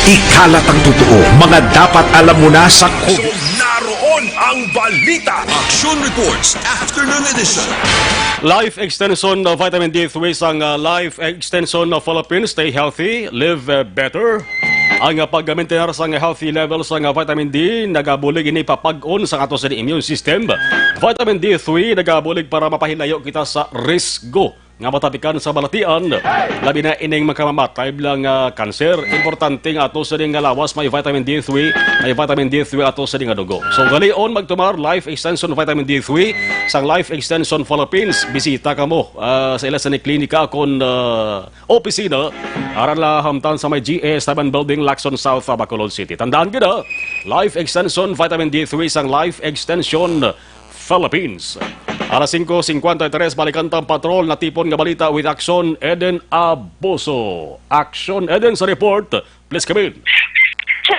Ikalat ang totoo, mga dapat alam mo na sa COVID. Naroon ang balita. Action Reports Afternoon Edition. Life Extension Vitamin D3 sang Life Extension Philippines. Stay healthy, live better. Ang pag-maintain sa healthy levels ng vitamin D nagabulig ini papag-on sa ato sa immune system. Vitamin D3 nagabulig para mapahilayo kita sa risgo nga matapikan sa balatian, labi na ining makamamatay bilang kanser. Importante nga ato sa nga lawas may vitamin D3, may vitamin D3 ato sa nga dugo. So galion magtumar Life Extension Vitamin D3 sang Life Extension Philippines. Bisita ka mo sa ila sa ni klinika kon opisina aran la hamtan sa may GS7 Building, Lacson South, Bacolod City. Tandaan gid Life Extension Vitamin D3 sang Life Extension Philippines. Alas 5:53, balikan tang patrol na tipon nga balita with Action Eden Aboso. Action Eden sa report. Please come in.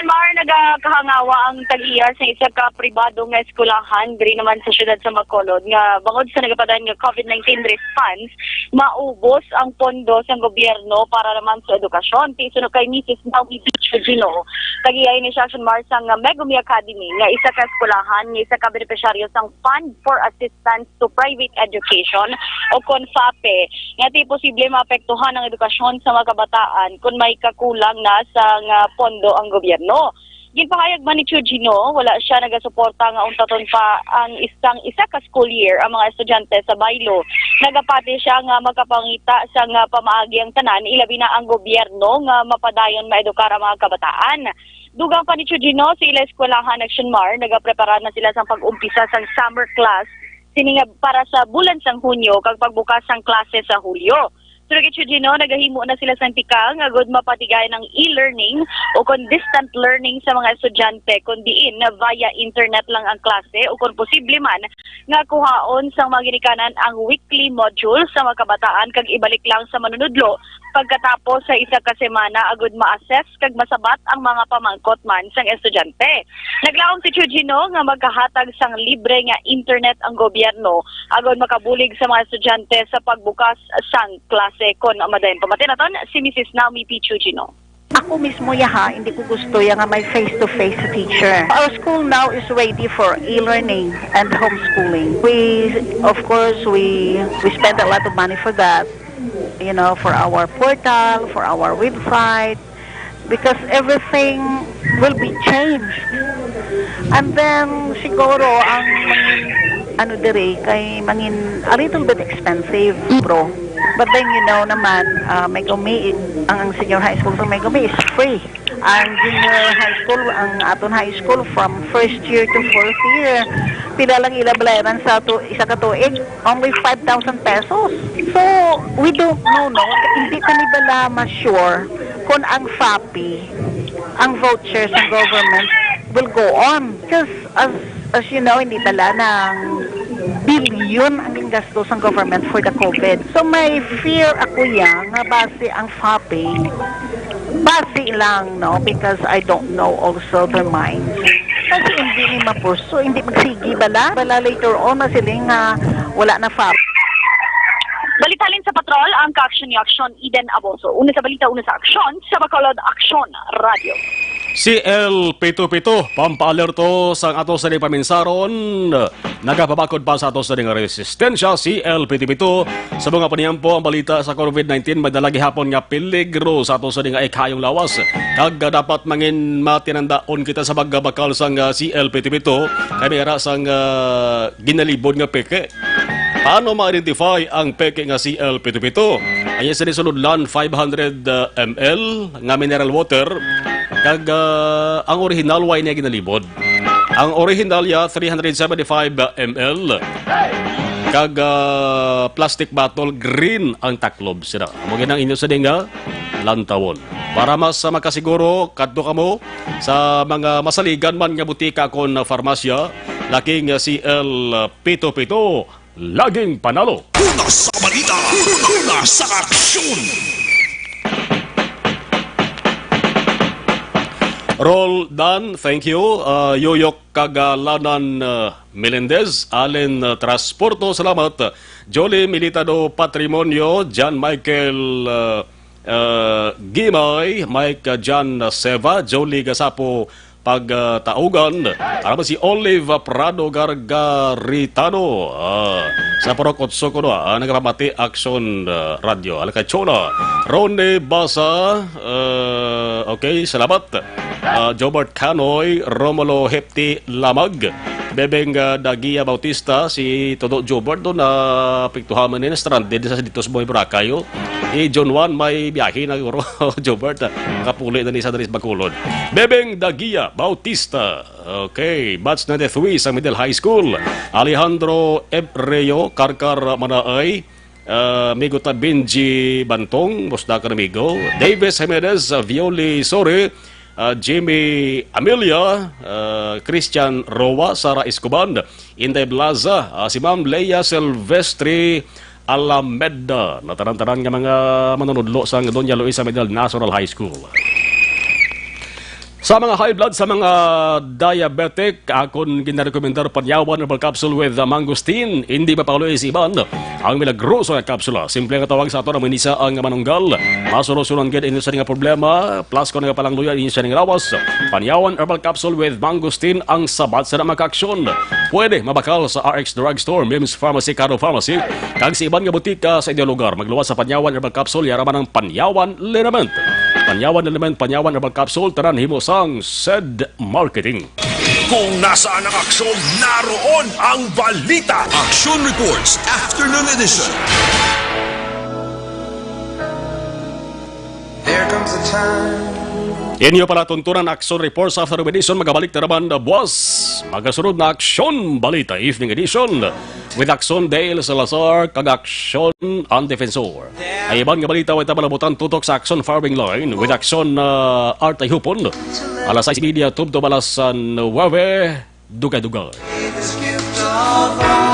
Mar, nagakahangawa ang tag-iya sa isa ka pribado nga eskulahan diri naman sa syudad sa Bacolod nga bangod sa nagapadaan nga COVID-19 response maubos ang pondo sa gobyerno para naman sa edukasyon. Tisunod kay Mrs. Naomi Pichugino, tag-iya ni Action Mars ang Megumi Academy nga isa ka eskulahan nga isa ka benepisyaryo sang Fund for Assistance to Private Education o CONFAPE nga ti posible maapektuhan ang edukasyon sa mga kabataan kung may kakulang na sa pondo ang gobyerno. Ginpahayag man ni Chugino, wala siya nagasuporta nga untaton pa ang isa ka school year ang mga estudyante sa Baylo. Nagapati siya nga magkapangita sa nga pamaagi ang tanan, ilabi na ang gobyerno nga mapadayon maedukar ang mga kabataan. Dugang pa ni Chugino, sa ila eskwelahan Action Mar, nagaprepara na sila sa pag-umpisa sa summer class sininga para sa bulan sang Hunyo kag pagbukas ang klase sa Hulyo. Pero Chugino, nagahimo na sila sa tika nga good mapatigay ng e-learning o kung distant learning sa mga estudyante kung diin na via internet lang ang klase o kung posible man nga kuhaon sa mga ginikanan ang weekly module sa mga kabataan kag ibalik lang sa manunudlo pagkatapos sa isa ka semana agud ma-assess kag masabat ang mga pamangkot man sang estudyante. Naglaom si Chugino nga magkahatag sang libre nga internet ang gobyerno agud makabulig sa mga estudyante sa pagbukas sang klase kon madayon pamatinaton si Mrs. Naomi Pichugino. Ako mismo hindi ko gusto nga may face-to-face teacher. Our school now is ready for e-learning and homeschooling. Of course, we spend a lot of money for that. You know, for our portal, for our website, because everything will be changed. And then, siguro, ang kay mangin a little bit expensive, bro. But then, naman, Megumi, ang senior high school sa Megumi is free. Ang junior high school, ang aton high school from first year to fourth year, pila lang ilabalayaran sa isa ka tuig, only 5,000 pesos. So, we don't know, hindi kami bala ma-sure kung ang FAPI, ang vouchers ng government will go on. Because, as you know, hindi bala ng billion ang gingastos ng government for the COVID. So may fear ako nga base ang FAPI, base lang, because I don't know also their minds. Kasi hindi ni mapurso, hindi magsigi bala later on na sila nga wala na FAPI. Balitalin sa patrol ang ka-action ni Action Eden Aboso. Una sa balita, una sa aksyon sa Bacolod Action Radio. CL Pito-Pito, pampaalerto sa ato sa paminsaron, nagapabakod pa sa ato sa resistensya. CL Pito-Pito, sa mga paniyampo ang balita sa COVID-19, madalagi hapon nga peligro sa ato sa ikayong lawas. Kag dapat mangin matinandaon kita sa pagbakal sang CL Pito-Pito, kay mayara sang ginalibod nga peke. Paano ma-identify ang peke nga CL Pito-Pito? Ayan sa nisuludlan 500 ml nga mineral water. Kag ang original wine niya ginalibod. Ang original ya 375 ml. Kag plastic bottle green ang taklob sila. Mugin ang inyo sa dinga lantawon. Para mas makasiguro kadto kamo sa mga masaligan man nga butika kon farmasya, laking CL Pito-Pito laging panalo. Una sa balita, una sa aksyon. Roll done, thank you. Yoyok Kagalanan Melendez, Allen Transporto, salamat. Jolie Militado Patrimonio, John Michael Gimay, Mike John Seva, Jolie Gasapo Pagtaugan, arama si Olive Prado Gargaritano sa Porok Otsokono, nagpamati Action Radio. Alakay Chola, Ronde Basa, okay, salamat. Jobert Canoy, Romulo Hepti Lamag, Bebeng Dagia Bautista, si Todo Jobert doon na piktuhaman nila stranded sa dito sa Boy Bracayo. John Juan may biyahe na Jobert, kapuli na ni sa Daris Bacolod. Bebeng Dagia Bautista, okay, batch 93 sa Middle High School. Alejandro Ebreo, Karkar Manaay, Migota Benji Bantong, Musdaka Namigo, Davis Jimenez, Violi Sore, Jimmy Amelia, Christian Roa, Sara Escoban, Inday Blaza, si Ma'am Leia Silvestre Alameda, na tanan-tanan nga mga manunudlo sa Doña Luisa Medal National High School. Sa mga high blood, sa mga diabetic, akong ginarekomendar panyawan herbal capsule with mangosteen. Hindi mapakuloy si Iban. Ang milagroso na kapsula. Simple nga tawag sa ato na minisa ang manunggal. Masolusyonan gid inyo sa nga problema. Plus kung nga palang luya inyo sa nga rawas. Panyawan herbal capsule with mangosteen ang sabat sa namakaksyon. Pwede mabakal sa RX Drugstore, Mims Pharmacy, Caro Pharmacy. Kag si Iban nga butika sa inyong lugar. Magluwas sa panyawan herbal capsule, yaraman ng panyawan linament. Panyawan element, panyawan herbal capsule, tanan himo sang SED Marketing. Kung nasaan ang aksyon, naroon ang balita. Action Reports Afternoon Edition. There comes a time. Inyo pala tuntunan Action Reports After Edition. Magabalik na naman na buwas. Magasunod na Action Balita Evening Edition with Action Dale Salazar kag Action ang Defensor. Ay ibang nga balita wala malabutan tutok sa Action Farming Line with Action Artay Hupon. Alas 6 media tubto balasan 9 dugay-dugay.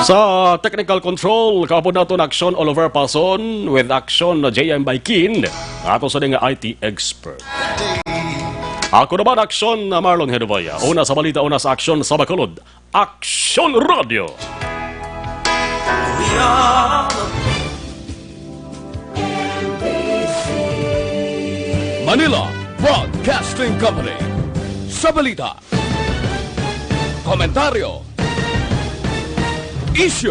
Sa technical control, kapon nato na Action Oliver Pason with Action JM Baikin. Ato sa nga IT expert. Ako naman Action Marlon Hedovaya. Una sa balita, una sa Action sa Bacolod. Action Radio! Manila Broadcasting Company. Sa balita. Komentaryo. Issue.